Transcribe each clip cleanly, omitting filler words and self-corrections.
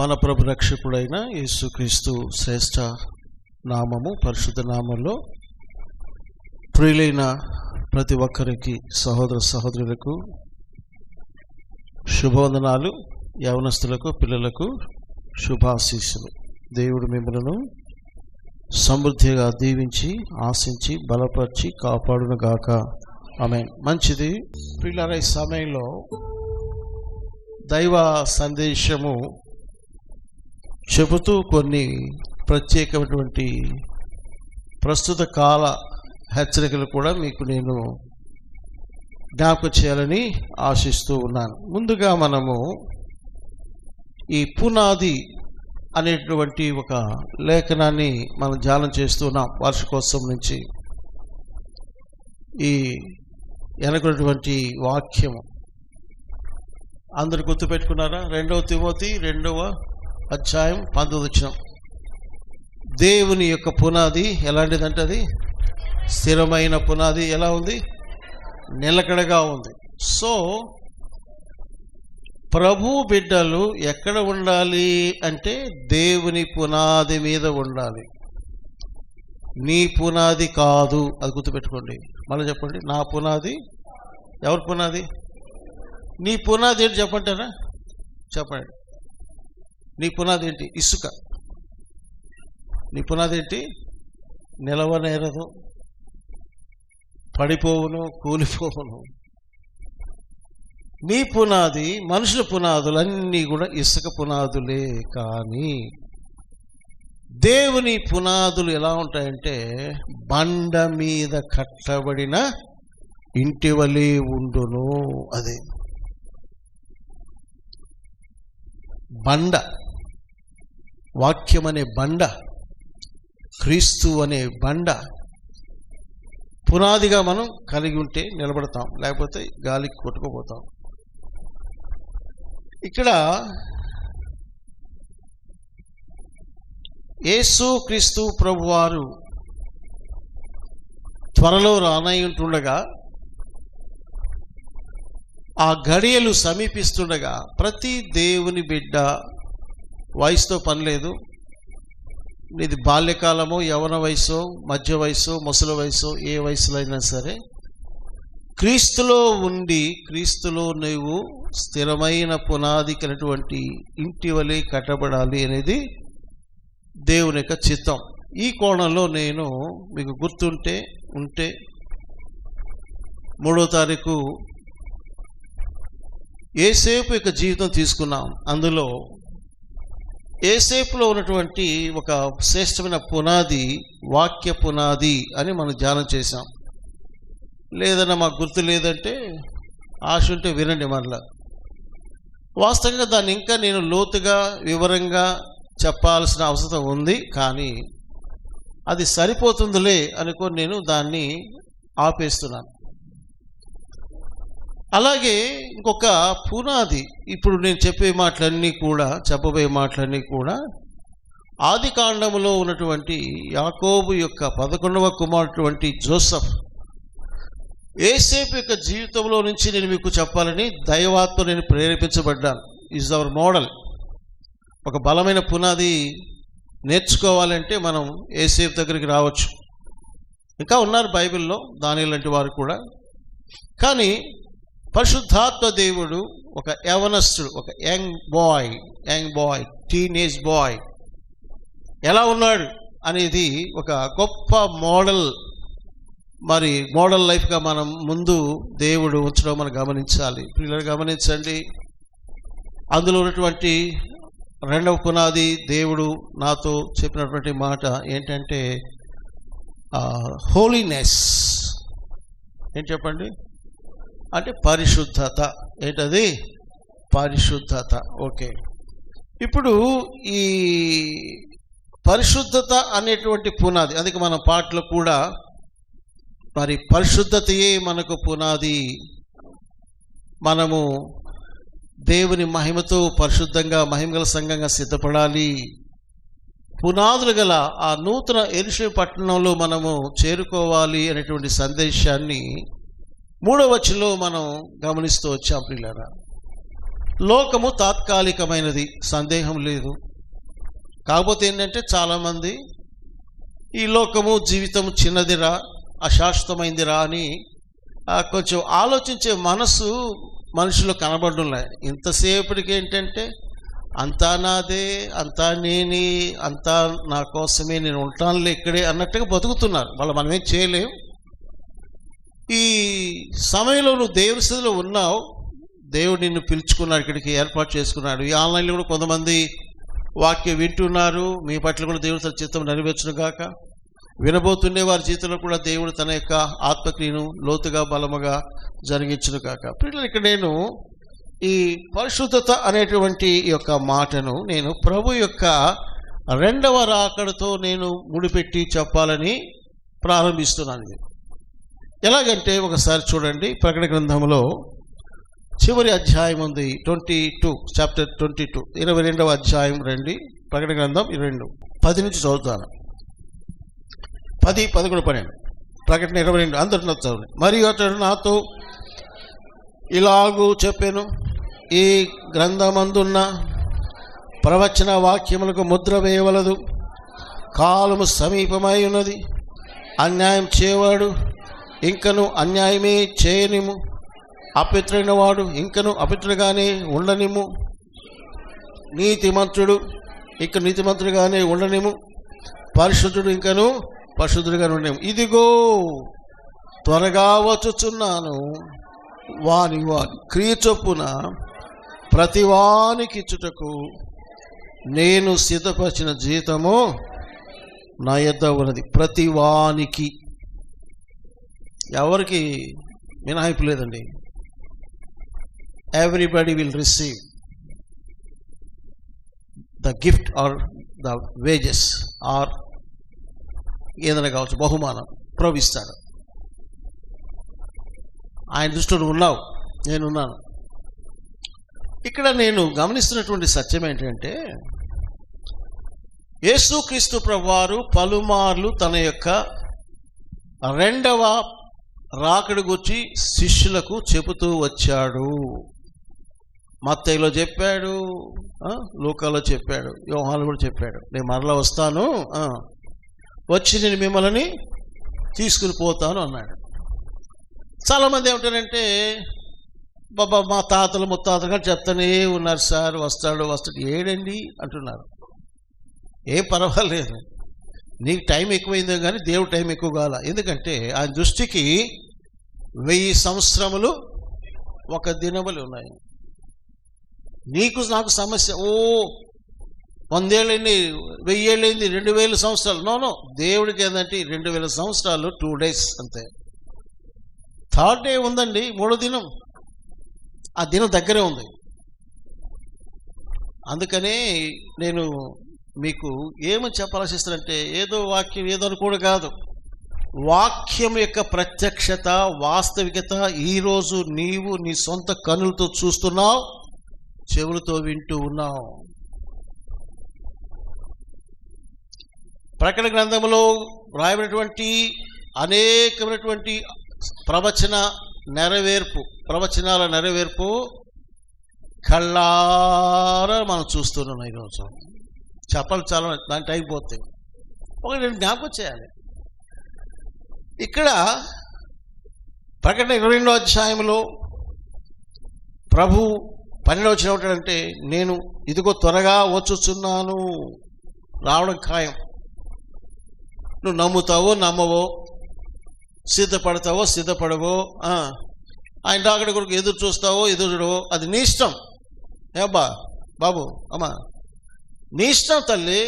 మన ప్రభు రక్షకుడైన యేసుక్రీస్తు శ్రేష్ఠ నామము పరిశుద్ధ నామంలో ప్రియులైన ప్రతి ఒక్కరికి సహోదర సహోదరులకు శుభవందనాలు. యవనస్తులకు పిల్లలకు శుభాశీస్సులు. దేవుడు మిమ్మలను సమృద్ధిగా దీవించి ఆశించి బలపరిచి కాపాడును గాక. ఆమేన్. మంచిది ప్రియులారా, ఈ సమయంలో దైవ సందేశము చెబుతూ కొన్ని ప్రత్యేకమైనటువంటి ప్రస్తుత కాల హెచ్చరికలు కూడా మీకు నేను జ్ఞాపకం చేయాలని ఆశిస్తూ ఉన్నాను. ముందుగా మనము ఈ పునాది అనేటువంటి ఒక లేఖనాన్ని మనం ధ్యానం చేస్తున్నాం. వార్షికోత్సవం నుంచి ఈ వెనకటువంటి వాక్యము అందరు గుర్తుపెట్టుకున్నారా? 2 తిమోతి 2వ అధ్యాయం 19వ వచనం. దేవుని యొక్క పునాది ఎలాంటిదంటే అది స్థిరమైన పునాది. ఎలా ఉంది? నిలకడగా ఉంది. సో ప్రభు బిడ్డలు ఎక్కడ ఉండాలి అంటే దేవుని పునాది మీద ఉండాలి. నీ పునాది కాదు, అది గుర్తుపెట్టుకోండి. మళ్ళీ చెప్పండి, నా పునాది. ఎవరి పునాది? నీ పునాది ఏంటి చెప్పంటారా? చెప్పండి. నీ పునాది ఏంటి? ఇసుక. నీ పునాది ఏంటి? నిలవనేరదు, పడిపోవును, కూలిపోవును. నీ పునాది, మనుషుల పునాదులన్నీ కూడా ఇసుక పునాదులే. కానీ దేవుని పునాదులు ఎలా ఉంటాయంటే బండ మీద కట్టబడిన ఇంటి వలె ఉండును. అదే బండ, వాక్యం అనే బండ, క్రీస్తు అనే బండ పునాదిగా మనం కలిగి ఉంటే నిలబడతాం, లేకపోతే గాలికి కొట్టుకుపోతాం. ఇక్కడ యేసు క్రీస్తు ప్రభువారు త్వరలో రానయ్యుంటుండగా, ఆ గడియలు సమీపిస్తుండగా ప్రతి దేవుని బిడ్డ, వయసుతో పని లేదు, నీది బాల్యకాలమో యవన వయసో మధ్య వయసో ముసలి వయసో ఏ వయసులో అయినా సరే, క్రీస్తులో ఉండి క్రీస్తులో నువ్వు స్థిరమైన పునాది కలిగినటువంటి ఇంటి వలె కట్టబడాలి అనేది దేవుని యొక్క చిత్తం. ఈ కోణంలో నేను మీకు గుర్తుంటే 3వ తారీఖు యోసేపు యొక్క జీవితం తీసుకున్నాం. అందులో యోసేపులో ఉన్నటువంటి ఒక శ్రేష్టమైన పునాది వాక్య పునాది అని మనం ధ్యానం చేశాం. లేదన్నా మాకు గుర్తు లేదంటే ఆశ ఉంటే వినండి. మరలా వాస్తవంగా దాన్ని ఇంకా నేను లోతుగా వివరంగా చెప్పాల్సిన అవసరం ఉంది, కానీ అది సరిపోతుందిలే అనుకొని నేను దాన్ని ఆపేస్తున్నాను. అలాగే ఇంకొక పునాది, ఇప్పుడు నేను చెప్పబోయే మాటలన్నీ కూడా ఆది కాండములో ఉన్నటువంటి యాకోబు యొక్క 11వ కుమారుడు జోసెఫ్, యోసేపు యొక్క జీవితంలో నుంచి నేను మీకు చెప్పాలని దైవాత్మ నేను ప్రేరేపించబడ్డాను. Is our model. ఒక బలమైన పునాది నేర్చుకోవాలంటే మనం యోసేపు దగ్గరికి రావచ్చు. ఇంకా ఉన్నారు బైబిల్లో దానియేలు లాంటి వారు కూడా. కానీ పరిశుద్ధాత్మ దేవుడు ఒక యవనస్తుడు, ఒక యంగ్ బాయ్, టీనేజ్ బాయ్ ఎలా ఉన్నాడు అనేది ఒక గొప్ప మోడల్ లైఫ్గా మనం ముందు దేవుడు ఉంచడం మనం గమనించాలి. పిల్లలు గమనించండి. అందులో ఉన్నటువంటి 2వ పునాది దేవుడు నాతో చెప్పినటువంటి మాట ఏంటంటే హోలీనెస్. ఏం చెప్పండి? అంటే పరిశుద్ధత. ఏంటది? పరిశుద్ధత. ఓకే. ఇప్పుడు ఈ పరిశుద్ధత అనేటువంటి పునాది, అందుకే మన పాటలు కూడా పరిశుద్ధతయే మనకు పునాది. మనము దేవుని మహిమతో పరిశుద్ధంగా మహిమగల సంఘంగా సిద్ధపడాలి. పునాదులు గల ఆ నూతన యెరూషలేము పట్టణంలో మనము చేరుకోవాలి అనేటువంటి సందేశాన్ని 3వ వచనంలో మనం గమనిస్తూ వచ్చాం. ప్రియులారా, లోకము తాత్కాలికమైనది, సందేహం లేదు. కాకపోతే ఏంటంటే చాలామంది ఈ లోకము జీవితం చిన్నదిరా, అశాశ్వతమైందిరా అని కొంచెం ఆలోచించే మనసు మనుషులు కనబడులే. ఇంతసేపటికి ఏంటంటే అంతా నాదే, అంతా నేనే, అంతా నా కోసమే, నేను ఉంటానులే ఇక్కడే అన్నట్టుగా బతుకుతున్నారు. మనమేం చేయలేం. ఈ సమయంలో నువ్వు దేవుని స్థితిలో ఉన్నావు, దేవుడు నిన్ను పిలుచుకున్నాడు, ఇక్కడికి ఏర్పాటు చేసుకున్నాడు. ఈ ఆన్లైన్లో కూడా కొంతమంది వాక్యం వింటున్నారు. మీ పట్ల కూడా దేవుడు తన చిత్తం నెరవేర్చును గాక. వినబోతుండే వారి జీవితంలో కూడా దేవుడు తన యొక్క ఆత్మక్రియను లోతుగా బలముగా జరిగించును గాక. పిల్లలు, ఇక్కడ నేను ఈ పరిశుద్ధత అనేటువంటి యొక్క మాటను నేను ప్రభు యొక్క రెండవ రాకడతో నేను ముడిపెట్టి చెప్పాలని ప్రారంభిస్తున్నాను. ఎలాగంటే ఒకసారి చూడండి, ప్రకటన గ్రంథంలో చివరి అధ్యాయం ఉంది, 22 చాప్టర్ 22 22వ అధ్యాయం రండి. ప్రకటన గ్రంథం 2:10 నుంచి చదువుతాను. 10, 11, 12. ప్రకటన 22 అందరితో చదవండి. మరియు అతడు నాతో ఇలాగూ చెప్పాను, ఈ గ్రంథమందున్న ప్రవచన వాక్యములకు ముద్ర వేయవలదు, కాలము సమీపమై ఉన్నది. అన్యాయం చేయవాడు ఇంకను అన్యాయమే చేయనిము, అపవిత్రుడైన వాడు ఇంకను అపవిత్రుడుగానే ఉండనిము, నీతిమంతుడు ఇంక నీతిమంతుడుగానే ఉండనిము, పరిశుద్ధుడు ఇంకను పరిశుద్ధుడుగానే ఉండనిము. ఇదిగో త్వరగా వచ్చుచున్నాను, వాని క్రియ చొప్పున ప్రతివానికి ఇచ్చుటకు నేను సిద్ధపరిచిన జీతము నా యొద్ద ఉన్నది. ప్రతివానికి, ఎవరికి మినహాయింపు లేదండి. Everybody will receive the gift or the wages or ఏదైనా కావచ్చు, బహుమానం ప్రవహిస్తాడు. ఆయన దృష్టిలో ఉన్నావు, నేనున్నాను. ఇక్కడ నేను గమనిస్తున్నటువంటి సత్యం ఏంటంటే, యేసుక్రీస్తు ప్రభువారు పలుమార్లు తన యొక్క రెండవ రాకడ గురించి శిష్యులకు చెబుతూ వచ్చాడు. మత్తయిలో చెప్పాడు, లూకాలో చెప్పాడు, యోహానులో కూడా చెప్పాడు, నేను మరలా వస్తాను, వచ్చి నేను మిమ్మల్ని తీసుకుని పోతాను అన్నాడు. చాలామంది ఏమంటారంటే, బాబా మా తాతలు ముత్తాతలు కానీ చెప్తానే ఉన్నారు సార్, వస్తాడు ఏడండి అంటున్నారు. ఏం పర్వాలేదు, నీకు టైం ఎక్కువైందో కానీ దేవుడు టైం ఎక్కువ కాల. ఎందుకంటే ఆయన దృష్టికి 1000 సంవత్సరములు ఒక దినములు ఉన్నాయి. నీకు నాకు సమస్య, 100 ఏళ్ళైంది, 1000 ఏళ్ళైంది, 2000 సంవత్సరాలు. నో, దేవుడికి ఏంటంటే 2000 సంవత్సరాలు 2 days అంతే. 3rd day ఉందండి, 3వ దినం, ఆ దినం దగ్గరే ఉంది. అందుకనే నేను మీకు ఏమని చెప్పాల్సిస్తానంటే, ఏదో వాక్యం ఏదో కూడా కాదు, వాక్యం యొక్క ప్రత్యక్షత, వాస్తవికత ఈరోజు నీవు నీ సొంత కన్నులతో చూస్తున్నావు, చెవులతో వింటూ ఉన్నావు. ప్రకటన గ్రంథంలో రాయబడినటువంటి అనేకమైనటువంటి ప్రవచనాల నెరవేర్పు కళ్ళారా మనం చూస్తున్నాం. ఈరోజు చెప్పాలి చాలా, దాని టైం పోతే ఒకటి నేను జ్ఞాపకం చేయాలి. ఇక్కడ ప్రకటన 22వ అధ్యాయంలో ప్రభు 12వ వచనం ఏమంటాడంటే, నేను ఇదిగో త్వరగా వచ్చుచున్నాను, రావడం ఖాయం. నువ్వు నమ్ముతావో నమ్మవో, సిద్ధపడతావో సిద్ధపడవో, ఆయన రాకడ కొరకు ఎదురు చూస్తావో ఎదురు చూడవో, అది నీ ఇష్టం. ఏబ్బా బాబు అమ్మా, నీ ఇష్టం తల్లి.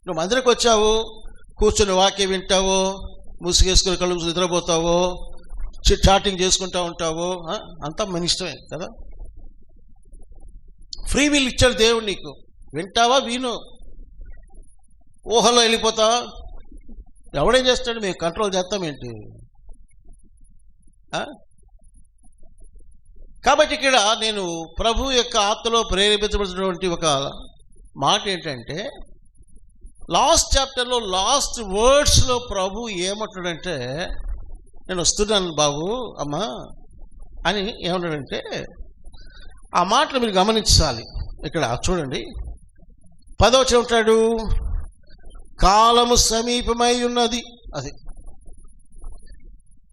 నువ్వు మందిరికి వచ్చావు, కూర్చొని వాక్యం వింటావో, ముసుగేసుకుని కళ్ళు మూసుకుని నిద్రపోతావో, చాటింగ్ చేసుకుంటా ఉంటావో, అంతా మన ఇష్టమే కదా. ఫ్రీ విల్ ఇచ్చాడు దేవుడు నీకు, వింటావా విను, ఊహలో వెళ్ళిపోతావా, ఎవడేం చేస్తాడు, మేము కంట్రోల్ చేస్తామేంటి. కాబట్టి ఇక్కడ నేను ప్రభు యొక్క ఆత్మలో ప్రేరేపించబడినటువంటి ఒక మాట ఏంటంటే, లాస్ట్ చాప్టర్లో లాస్ట్ వర్డ్స్లో ప్రభు ఏమంటాడంటే, నేను వస్తున్నాను బాబు అమ్మా అని ఏమంటాడంటే, ఆ మాటలు మీరు గమనించాలి. ఇక్కడ చూడండి, 10వ వచనం ఉంటాడు, కాలము సమీపమై ఉన్నది. అది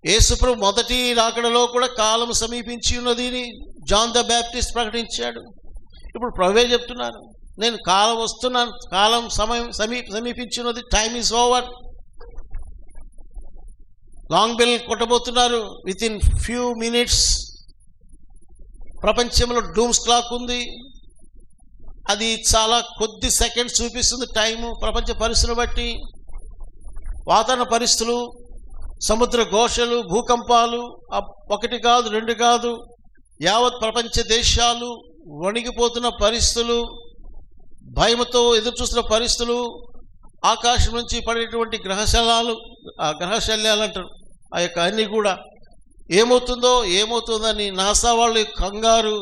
యేసుప్రభు మొదటి రాకడలో కూడా కాలం సమీపించి ఉన్నది జాన్ ద బ్యాప్టిస్ట్ ప్రకటించాడు. ఇప్పుడు ప్రభువే చెప్తున్నారు, నేను కాలం వస్తున్నాను, కాలం సమయం సమీపించి ఉన్నది, time is over. Long bell కొట్టబోతున్నారు విత్ ఇన్ ఫ్యూ మినిట్స్. ప్రపంచంలో డూమ్స్ క్లాక్ ఉంది, అది చాలా కొద్ది సెకండ్స్ చూపిస్తుంది టైము. ప్రపంచ పరిస్థితులను బట్టి, వాతావరణ పరిస్థితులు, సముద్ర ఘోషలు, భూకంపాలు, 1 కాదు 2 కాదు, యావత్ ప్రపంచ దేశాలు వణిగిపోతున్న పరిస్థితులు, భయంతో ఎదురు చూస్తున్న పరిస్థితులు, ఆకాశం నుంచి పడేటువంటి గ్రహశల్యాలు అంటారు, ఆ యొక్క అన్నీ కూడా ఏమవుతుందని నాసా వాళ్ళు కంగారు.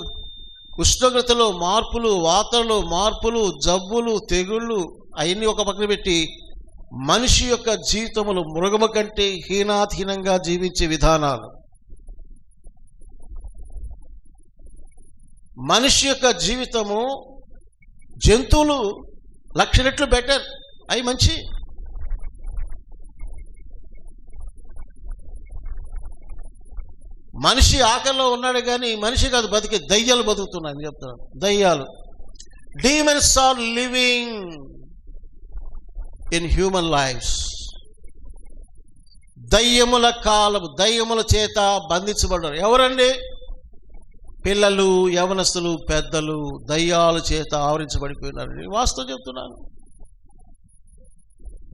ఉష్ణోగ్రతలో మార్పులు, వాతావరణంలో మార్పులు, జబ్బులు, తెగుళ్ళు అవన్నీ ఒక పక్కన పెట్టి మనిషి యొక్క జీవితములు మృగము కంటే హీనాతిహీనంగా జీవించే విధానాలు, మనిషి యొక్క జీవితము జంతువులు 1,00,000 రెట్లు బెటర్, అవి మంచి. మనిషి ఆకలిలో ఉన్నాడు కానీ మనిషి కాదు బతికే, దయ్యాలు బతుకుతున్నాయని చెప్తున్నాను. దయ్యాలు, demons are living in human lives. దయ్యముల కాలం, దయ్యముల చేత బంధించబడ్డారు. ఎవరండి? పిల్లలు, యవనస్తులు, పెద్దలు దయ్యాల చేత ఆవరించబడిపోయినారు. వాస్తవం చెప్తున్నాను.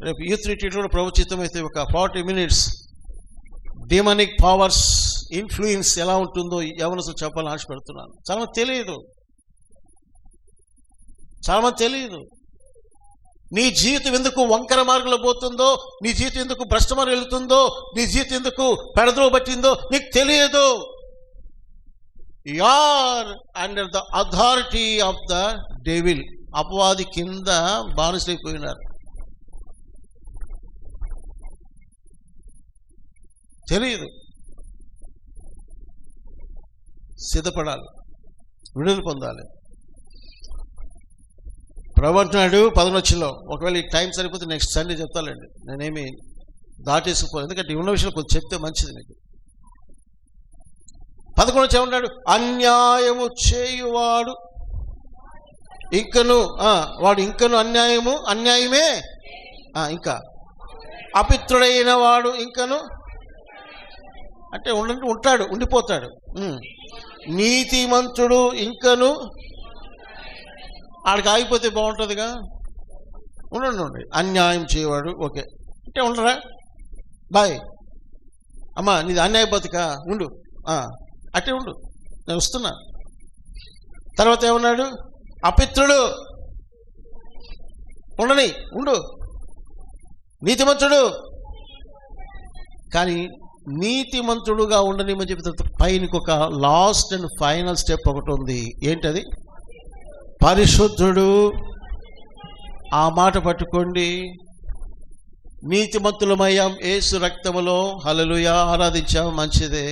రేపు యూత్ రిట్రీట్లో ప్రవచితం అయితే ఒక 40 minutes డిమనిక్ పవర్స్ ఇన్ఫ్లుయెన్స్ ఎలా ఉంటుందో యవనస్తులు చెప్పాలని ఆశపెడుతున్నాను. చాలా మంది తెలియదు. నీ జీవితం ఎందుకు వంకర మార్గంలో పోతుందో, నీ జీవితం ఎందుకు భ్రష్ట మార్గం వెళుతుందో, నీ జీవితం ఎందుకు పెడదలో పట్టిందో నీకు తెలియదు. You are under the authority of the devil. అపవాది కింద బానిసైపోయినారు. తెలియదు. సిద్ధపడాలి, విడుదల పొందాలి. ప్రభు అంటున్నాడు 11 ఒకవేళ ఈ టైం సరిపోతే నెక్స్ట్ సండే చెప్తానండి, నేనేమి దాటేసుకుపోను, ఎందుకంటే ఉన్న విషయాలు కొంచెం చెప్తే మంచిది మీకు. 11 ఏమన్నాడు? అన్యాయము చేయువాడు ఇంకను వాడు ఇంకను అన్యాయమే, ఇంకా అపిత్రుడైన వాడు ఇంకను అంటే ఉండిపోతాడు. నీతిమంతుడు ఇంకను ఆడికి ఆగిపోతే బాగుంటుందిగా. ఉండండి. అన్యాయం చేయవాడు ఓకే అంటే ఉండరా, బాయ్ అమ్మా నీది అన్యాయ బతుకా, ఉండు అట్టే ఉండు, నేను వస్తున్నా. తర్వాత ఏమన్నాడు? అపిత్రుడు ఉండు, నీతిమంతుడు. కానీ నీతిమంతుడుగా ఉండనిమని చెప్పిన తర్వాత పైనకి ఒక లాస్ట్ అండ్ ఫైనల్ స్టెప్ ఒకటి ఉంది. ఏంటది? పరిశుద్ధుడు. ఆ మాట పట్టుకోండి. నీతిమంతులమయ్యాం యేసు రక్తములో, హల్లెలూయా, ఆరాధించాం, మంచిదే.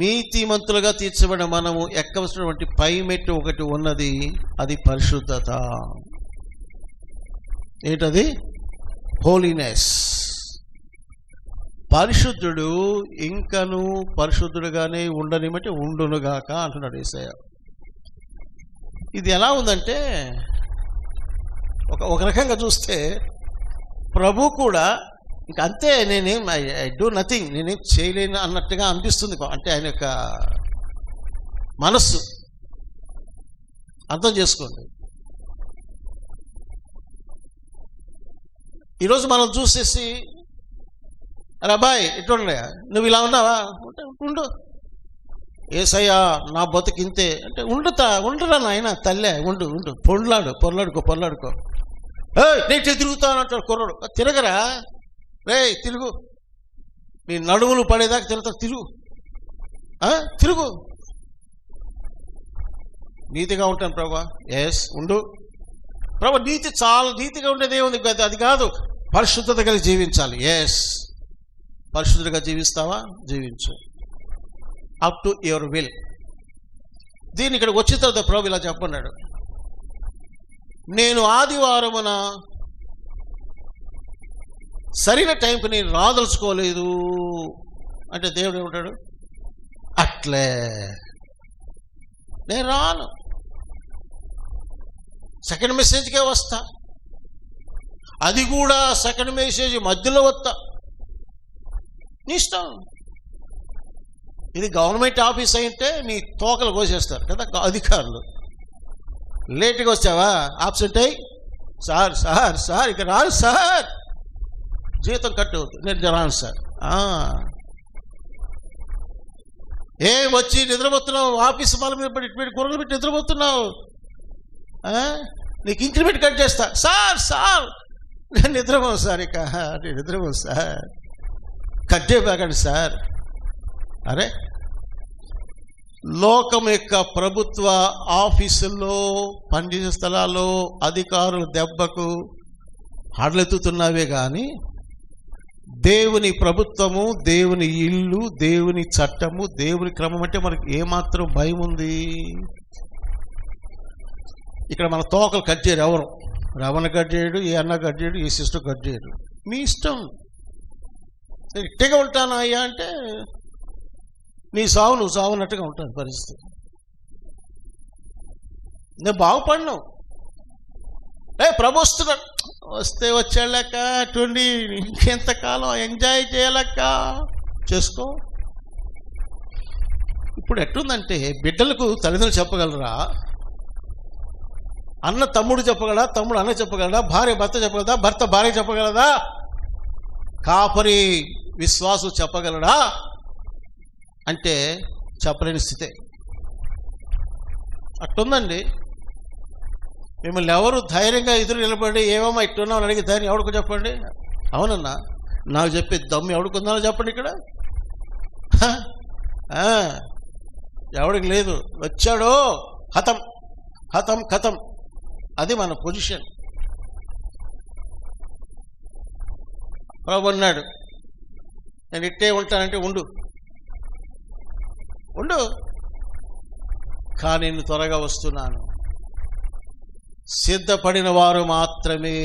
నీతిమంతులుగా తీర్చబడిన మనము ఎక్కవలసినటువంటి పై మెట్టు ఒకటి ఉన్నది, అది పరిశుద్ధత. ఏంటది? హోలీనెస్. పరిశుద్ధుడు ఇంకను పరిశుద్ధుడుగానే ఉండనిమంటే ఉండునుగాక అంటున్నాడు యేసయ్య. ఇది ఎలా ఉందంటే ఒక రకంగా చూస్తే ప్రభు కూడా ఇంక అంతే, నేనేం ఐ డూ నథింగ్, నేనేం చేయలేను అన్నట్టుగా అనిపిస్తుంది. అంటే ఆయన యొక్క మనస్సు అర్థం చేసుకోండి. ఈరోజు మనం చూసేసి అరే అబ్బాయి ఇట్లా నువ్వు ఇలా ఉన్నావా, ఉండు, యేసయ్యా నా బతుకింతే అంటే ఉండరా నాయన తల్లే, ఉండు, పొరలాడుకో. నేను తిరుగుతాను అంటాడు కుర్రాడు. తిరగరా రే, తిరుగు, నీ నడుములు పడేదాకా తిరుగు. నీతిగా ఉంటాను ప్రభా. ఎస్ ఉండు ప్రభా. చాలా నీతిగా ఉండేది ఏముంది, అది కాదు, పరిశుద్ధత కలిగి జీవించాలి. ఎస్, పరిశుద్ధంగా జీవిస్తావా? జీవించు, అప్ టు యువర్ విల్. దీన్ని ఇక్కడికి వచ్చిన తర్వాత ప్రభు ఇలా చెప్పన్నాడు, నేను ఆదివారమున సరైన టైంకి నేను రాదలుచుకోలేదు అంటే దేవుడు ఏమంటాడు, అట్లే నేను రాను, సెకండ్ మెసేజ్కే వస్తా, అది కూడా సెకండ్ మెసేజ్ మధ్యలో వస్తా, నీ ఇష్టం. ఇది గవర్నమెంట్ ఆఫీస్ అయితే మీ తోకలు కోసేస్తారు కదా అధికారులు. లేట్గా వచ్చావా, ఆబ్సెంట్ అయ్యి, సార్ సార్ సార్ ఇక రాను సార్, జీతం కట్ అవుతుంది, నేను రాను సార్. ఏం వచ్చి నిద్రపోతున్నావు, ఆఫీస్ వాళ్ళ మీద పెట్టి కూరలు పెట్టి నిద్రపోతున్నావు, నీకు ఇంక్రిమెంట్ కట్ చేస్తా. సార్ సార్ నేను నిద్రపోను సార్, ఇక నేను నిద్రపోను సార్, కట్ చేయబాకండి సార్. అరే, లోకం యొక్క ప్రభుత్వ ఆఫీసుల్లో, పనిచేసే స్థలాల్లో అధికారుల దెబ్బకు హడలెత్తుతున్నావే కానీ దేవుని ప్రభుత్వము, దేవుని ఇల్లు, దేవుని చట్టము, దేవుని క్రమం అంటే మనకి ఏమాత్రం భయం ఉంది? ఇక్కడ మన తోకలు కట్ చేయరు ఎవరు, రమణ కట్ చేయడు, ఏ అన్న కట్ చేయడు, ఏ సిస్టర్ కట్ చేయడు, మీ ఇష్టం. ఇట్టగా ఉంటానా అయ్యా అంటే నీ సావు నువ్వు సావున్నట్టుగా ఉంటుంది పరిస్థితి. నేను బాగుపడినావు, ప్రభు వస్తున్నాడు, వస్తే వచ్చాళ్ళక అటువంటి ఇంకెంతకాలం ఎంజాయ్ చేయలేక చేసుకో. ఇప్పుడు ఎట్లుందంటే బిడ్డలకు తల్లిదండ్రులు చెప్పగలరా, అన్న తమ్ముడు చెప్పగలరా, తమ్ముడు అన్న చెప్పగలరా, భార్య భర్త చెప్పగలదా, భర్త భార్య చెప్పగలదా, కాపరి విశ్వాసు చెప్పగలడా అంటే చెప్పలేని స్థితే. అట్టుందండి. మిమ్మల్ని ఎవరు ధైర్యంగా ఎదురు నిలబడి ఏమమ్మా ఇట్టున్నావు అని అడిగి ధైర్యం ఎవడికో చెప్పండి. అవునన్నా నాకు చెప్పే దమ్ము ఎవడికుందానో చెప్పండి. ఇక్కడ ఎవడికి లేదు. వచ్చాడో హతం హతం కథం, అది మన పొజిషన్. ప్రభు అన్నాడు, నేను ఇట్టే ఉంటానంటే ఉండు ఉండు, కానీ నేను త్వరగా వస్తున్నాను. సిద్ధపడిన వారు మాత్రమే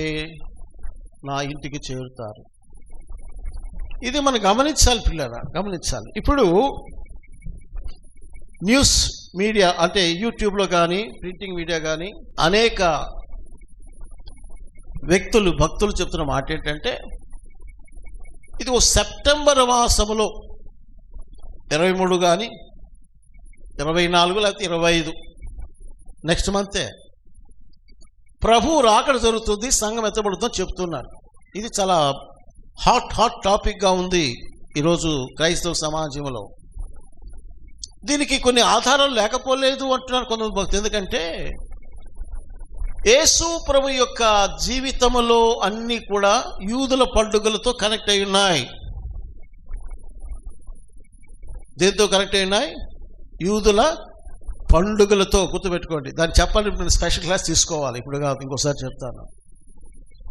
నా ఇంటికి చేరుతారు. ఇది మనం గమనించాలి పిల్లరా, గమనించాలి. ఇప్పుడు న్యూస్ మీడియా అంటే యూట్యూబ్లో కానీ ప్రింటింగ్ మీడియా కానీ అనేక వ్యక్తులు భక్తులు చెప్తున్న మాట ఏంటంటే, ఇది ఓ సెప్టెంబర్ మాసములో 23 కానీ 24 లేకపోతే 25 నెక్స్ట్ మంతే ప్రభు రాకడ జరుగుతుంది, సంఘం ఎత్తబడుతుందని చెప్తున్నారు. ఇది చాలా హాట్ టాపిక్గా ఉంది ఈరోజు క్రైస్తవ సమాజంలో. దీనికి కొన్ని ఆధారాలు లేకపోలేదు అంటున్నారు కొంతమంది భక్తులు. ఎందుకంటే యేసు ప్రభు యొక్క జీవితంలో అన్నీ కూడా యూదుల పండుగలతో కనెక్ట్ అయి ఉన్నాయి. దేంతో కనెక్ట్ అయి ఉన్నాయి? యూదుల పండుగలతో. గుర్తుపెట్టుకోండి. దాన్ని చెప్పాలి, స్పెషల్ క్లాస్ తీసుకోవాలి. ఇప్పుడు కాదు, ఇంకోసారి చెప్తాను.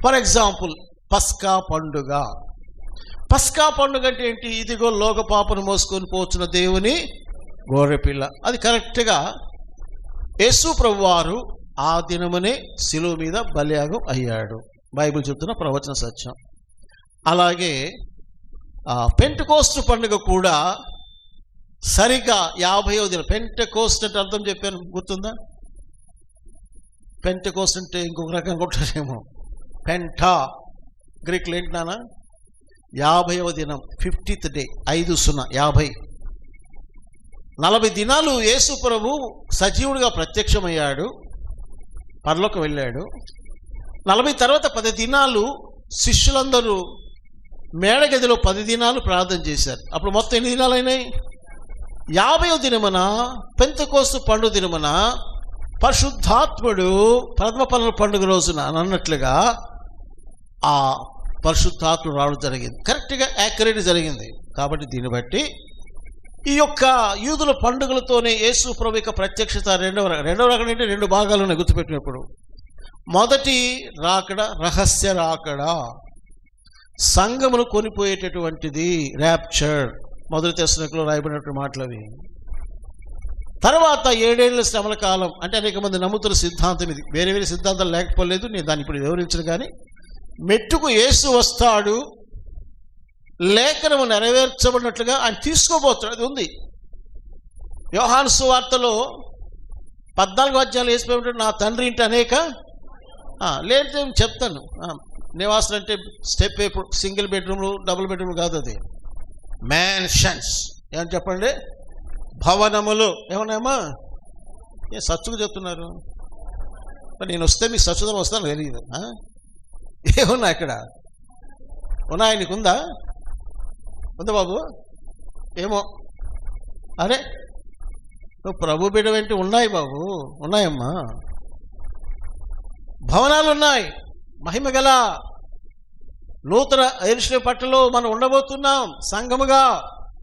ఫర్ ఎగ్జాంపుల్ పస్కా పండుగ. పస్కా పండుగ అంటే ఏంటి? ఇదిగో లోక పాపను మోసుకొని పోతున్న దేవుని గొర్రెపిల్ల. అది కరెక్ట్గా యేసు ప్రభు వారు ఆ దినమునే శిలువ మీద బలియాగం అయ్యాడు. బైబిల్ చెప్తున్న ప్రవచన సత్యం. అలాగే పెంటెకోస్తు పండుగ కూడా సరిగ్గా 50వ దినం. పెంటెకోస్ట్ అంటే అర్థం చెప్పాను, గుర్తుందా? పెంటెకోస్ట్ అంటే ఇంకొక రకంగా ఉంటారేమో. పెంటా గ్రీక్లో ఏంటి నాన్న? 50వ దినం, 50th డే, 50 40 దినాలు యేసు ప్రభు సజీవుడిగా ప్రత్యక్షమయ్యాడు, పరలోకం వెళ్ళాడు. 40 తర్వాత 10 దినాలు శిష్యులందరూ మేడగదిలో 10 దినాలు ప్రార్థన చేశారు. అప్పుడు మొత్తం ఎన్ని దినాలు అయినాయి? 50వ దినమున పెంతెకోస్తు పండుగ దినమున పరిశుద్ధాత్ముడు ప్రథమ ఫలముల పండుగ రోజున అన్నట్లుగా ఆ పరిశుద్ధాత్ముడు రావడం జరిగింది. కరెక్ట్గా యాక్యురేట్ జరిగింది. కాబట్టి దీన్ని బట్టి ఈ యొక్క యూదుల పండుగలతోనే యేసు ప్రభు యొక్క ప్రత్యక్షత రెండవ రాకడ అంటే 2 భాగాలు ఉన్నాయి గుర్తుపెట్టినప్పుడు. మొదటి రాకడ రహస్య రాకడ, సంఘమును కొనిపోయేటటువంటిది, ర్యాప్చర్. మొదటి తెస్సలోనికలో రాయబడినటువంటి మాటలు అవి. తర్వాత 7 ఏళ్ల శ్రమల కాలం, అంటే అనేక మంది నమ్ముతున్న సిద్ధాంతం ఇది. వేరే వేరే సిద్ధాంతాలు లేకపోలేదు, నేను దాన్ని ఇప్పుడు వివరించను. కానీ మెట్టుకు యేసు వస్తాడు, లేఖనము నెరవేర్చబడినట్లుగా ఆయన తీసుకోబోతాడు. అది ఉంది యోహాను సువార్తలో 14 అధ్యాయాలు వేసిపోయి, నా తండ్రి ఇంటి అనేక లేదంటే చెప్తాను. నివాసాలు అంటే స్టెప్ ఎప్పుడు సింగిల్ బెడ్రూమ్లు డబుల్ బెడ్రూమ్లు కాదు, అది మ్యాన్షన్స్. ఏమని చెప్పండి? భవనములు. ఏమన్నాయమ్మా? సచ్చుకు చెప్తున్నారు. నేను వస్తే మీకు సచ్చుదనం వస్తాను తెలియదు. ఏమున్నా ఇక్కడ ఉన్నాయా? నీకు ఉందా బాబు? ఏమో. అరే నువ్వు ప్రభు బిడ్డ వెంట ఉన్నాయి బాబు, ఉన్నాయమ్మా. భవనాలు ఉన్నాయి, మహిమ గల నూతన యెరూషలేము పట్టణంలో మనం ఉండబోతున్నాం, సంఘముగా,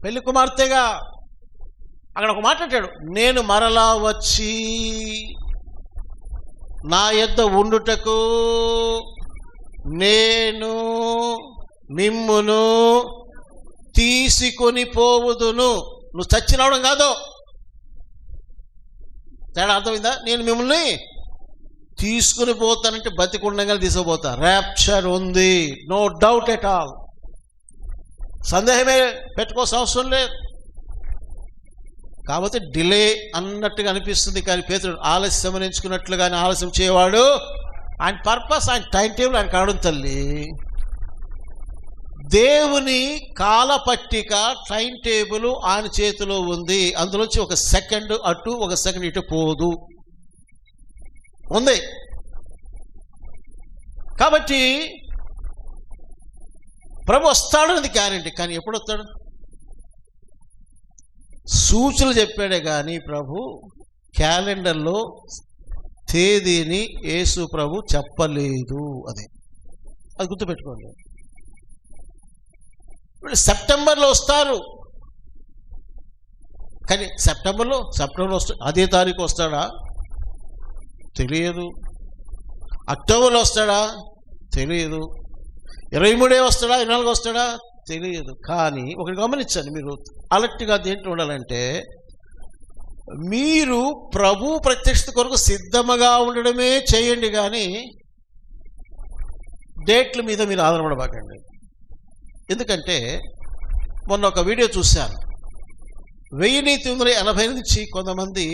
పెళ్లి కుమార్తెగా. అక్కడ ఒక మాట అంటాడు, నేను మరలా వచ్చి నా యొద్ద ఉండుటకు నేను మిమ్మును తీసుకొని పోవుదును. నువ్వు చచ్చి రావడం కాదు, తేడా అర్థమైందా? నేను మిమ్మల్ని తీసుకుని పోతానంటే బతికుండగా తీసుకుపోతా. ర్యాప్చర్ ఉంది, నో డౌట్ ఎట్ ఆల్. సందేహమే పెట్టుకోవాల్సిన అవసరం లేదు. కాబట్టి డిలే అన్నట్టుగా అనిపిస్తుంది, కానీ పేతురు ఆలస్యం ఎంచుకున్నట్లుగానే ఆలస్యం చేయవాడు. ఆయన పర్పస్, ఆయన టైం టేబుల్ ఆయన కావడం తల్లి. దేవుని కాలపట్టిక టైం టేబుల్ ఆయన చేతిలో ఉంది. అందులోంచి ఒక సెకండ్ అటు ఒక సెకండ్ ఇటు పోదు, ఉంది. కాబట్టి ప్రభు వస్తాడు అనేది గ్యారెంటీ. కానీ ఎప్పుడు వస్తాడు? సూచనలు చెప్పాడే కానీ ప్రభు క్యాలెండర్లో తేదీని యేసు ప్రభు చెప్పలేదు. అది గుర్తుపెట్టుకోండి. సెప్టెంబర్లో వస్తారు, కానీ సెప్టెంబర్లో వస్తా అదే తారీఖు వస్తాడా తెలియదు. అక్టోబర్లో వస్తాడా తెలియదు. 23 వస్తాడా, 24 వస్తాడా తెలియదు. కానీ ఒకటి గమనించండి, మీరు అలర్ట్గా దేంట్లో ఉండాలంటే, మీరు ప్రభు ప్రత్యక్షత కొరకు సిద్ధముగా ఉండడమే చేయండి, కానీ డేట్ల మీద మీరు ఆధారపడబాకండి. ఎందుకంటే మొన్న ఒక వీడియో చూశాను. 1980 నుంచి కొంతమంది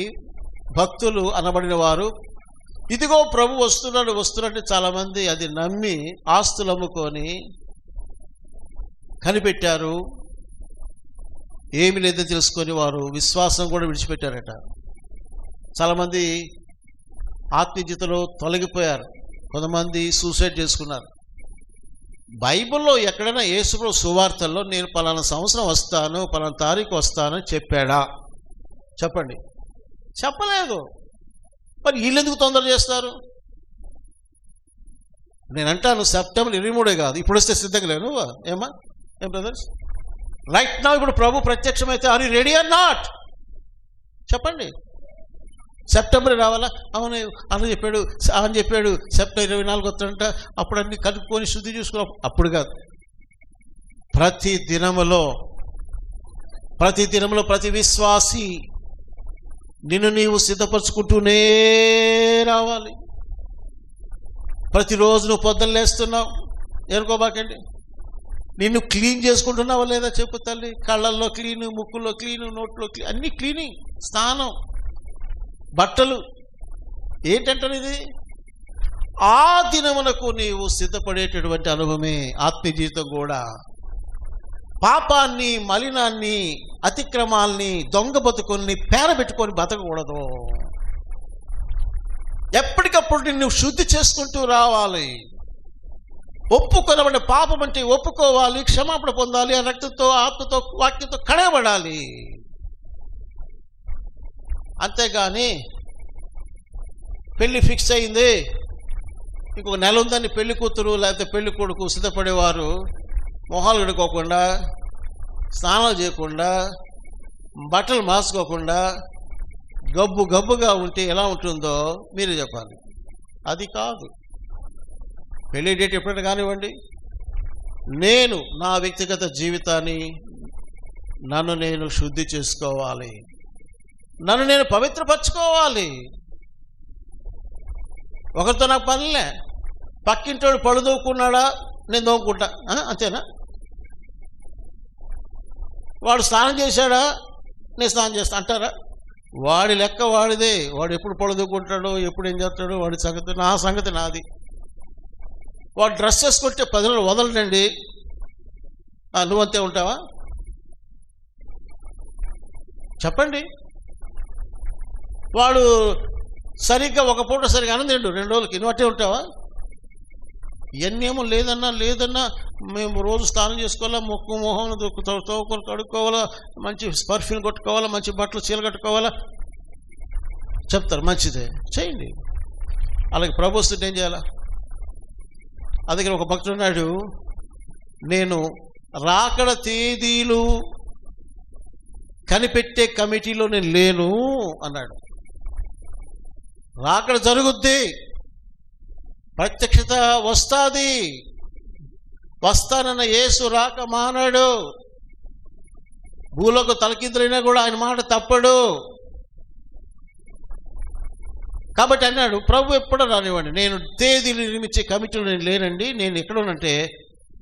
భక్తులు అనబడిన వారు, ఇదిగో ప్రభు వస్తున్నట్టు చాలామంది అది నమ్మి ఆస్తులు అమ్ముకొని కనిపెట్టారు. ఏమి లేదో తెలుసుకొని వారు విశ్వాసం కూడా విడిచిపెట్టారట. చాలామంది ఆత్మీయతలో తొలగిపోయారు, కొంతమంది సూసైడ్ చేసుకున్నారు. బైబిల్లో ఎక్కడైనా యేసుప్రభు సువార్తల్లో నేను పలానా సంవత్సరం వస్తాను, పలానా తారీఖు వస్తాను చెప్పాడా? చెప్పండి. చెప్పలేదు. మరి వీళ్ళు ఎందుకు తొందర చేస్తారు? నేను అంటాను సెప్టెంబర్ 23 కాదు, ఇప్పుడు వస్తే సిద్ధంగా లేను. ఏం బ్రదర్స్? రైట్ నా ఇప్పుడు ప్రభు ప్రత్యక్షమైతే are you ready or not? చెప్పండి. సెప్టెంబర్ రావాలా? అవును అని చెప్పాడు సెప్టెంబర్ 24 వస్తాడంట. అప్పుడు అన్ని కలుపుకొని శుద్ధి చూసుకున్నాం. అప్పుడు కాదు, ప్రతి దినములో ప్రతి విశ్వాసి నిన్ను నీవు సిద్ధపరచుకుంటూనే రావాలి. ప్రతిరోజు నువ్వు పొద్దున్న లేస్తున్నావు, ఏరుకోబాకండి. నిన్ను క్లీన్ చేసుకుంటున్నావా లేదా చెప్పు తల్లి. కళ్ళల్లో క్లీను, ముక్కుల్లో క్లీను, నోట్లో క్లీన్, అన్ని క్లీనింగ్, స్నానం, బట్టలు. ఏంటంటారు ఇది? ఆ దినమునకు నీవు సిద్ధపడేటటువంటి అనుభవమే ఆత్మీయ జీవితం కూడా. పాపాన్ని, మలినాన్ని, అతిక్రమాల్ని, దొంగ బతుకుల్ని పేరబెట్టుకొని బతకకూడదు. ఎప్పటికప్పుడు నిన్ను శుద్ధి చేసుకుంటూ రావాలి. ఒప్పుకొనబడిన పాపం అంటే ఒప్పుకోవాలి, క్షమాపణ పొందాలి, ఆ రక్తంతో, ఆత్మతో, వాక్యంతో కడగబడాలి. అంతేగాని పెళ్లి ఫిక్స్ అయింది, ఇంకొక నెల ఉందని పెళ్లి కూతురు లేకపోతే పెళ్లి కొడుకు సిద్ధపడేవారు మొహాలు కడుక్కోకుండా, స్నానాలు చేయకుండా, బట్టలు మార్చుకోకుండా గబ్బుగా ఉంటే ఎలా ఉంటుందో మీరే చెప్పాలి. అది కాదు. పెళ్లి డేట్ ఎప్పుడైనా కానివ్వండి, నేను నా వ్యక్తిగత జీవితాన్ని నన్ను నేను శుద్ధి చేసుకోవాలి. నన్ను నేను పవిత్రపరచుకోవాలి. ఒకరితో నాకు పనిలే. పక్కింటోడు పళ్ళు దోక్కున్నాడా, నేను దోక్కుంటా, అంతేనా? వాడు స్నానం చేశాడా, నేను స్నానం చేస్తా అంటారా? వాడి లెక్క వాడిదే. వాడు ఎప్పుడు పళ్ళు దోక్కుంటాడో, ఎప్పుడు ఏం చేస్తాడో వాడి సంగతి, నా సంగతి నాది. వాడు డ్రెస్ చేసుకుంటే 10 రోజులు వదలడండి. నువ్వంతే ఉంటావా? చెప్పండి. వాడు సరిగ్గా ఒక పూట సరిగ్గా అన్నం తిండు 2 రోజులకి, నువ్వు అట్టే ఉంటావా? ఇవన్నేమో లేదన్నా మేము రోజు స్నానం చేసుకోవాలా, ముక్కు మొహం తోకొని కడుక్కోవాలా, మంచి పర్ఫ్యూమ్ కొట్టుకోవాలా, మంచి బట్టలు చీల కట్టుకోవాలా చెప్తారు. మంచిదే, చేయండి. అలాగే ప్రభు వస్తుంటే ఏం చేయాలా? అందుకే ఒక భక్తుడు ఉన్నాడు, నేను రాకడ తేదీలు కనిపెట్టే కమిటీలో నేను లేను అన్నాడు. రాకడ జరుగుద్ది, ప్రత్యక్షత వస్తుంది. వస్తానన్న యేసు రాక మానాడు. భూలోక తలకిందులైనా కూడా ఆయన మాట తప్పడు. కాబట్టి అన్నాడు, ప్రభు ఎప్పుడో రానివ్వండి, నేను తేదీలు నిర్మించే కమిటీలో నేను లేనండి, నేను ఎక్కడ ఉన్నంటే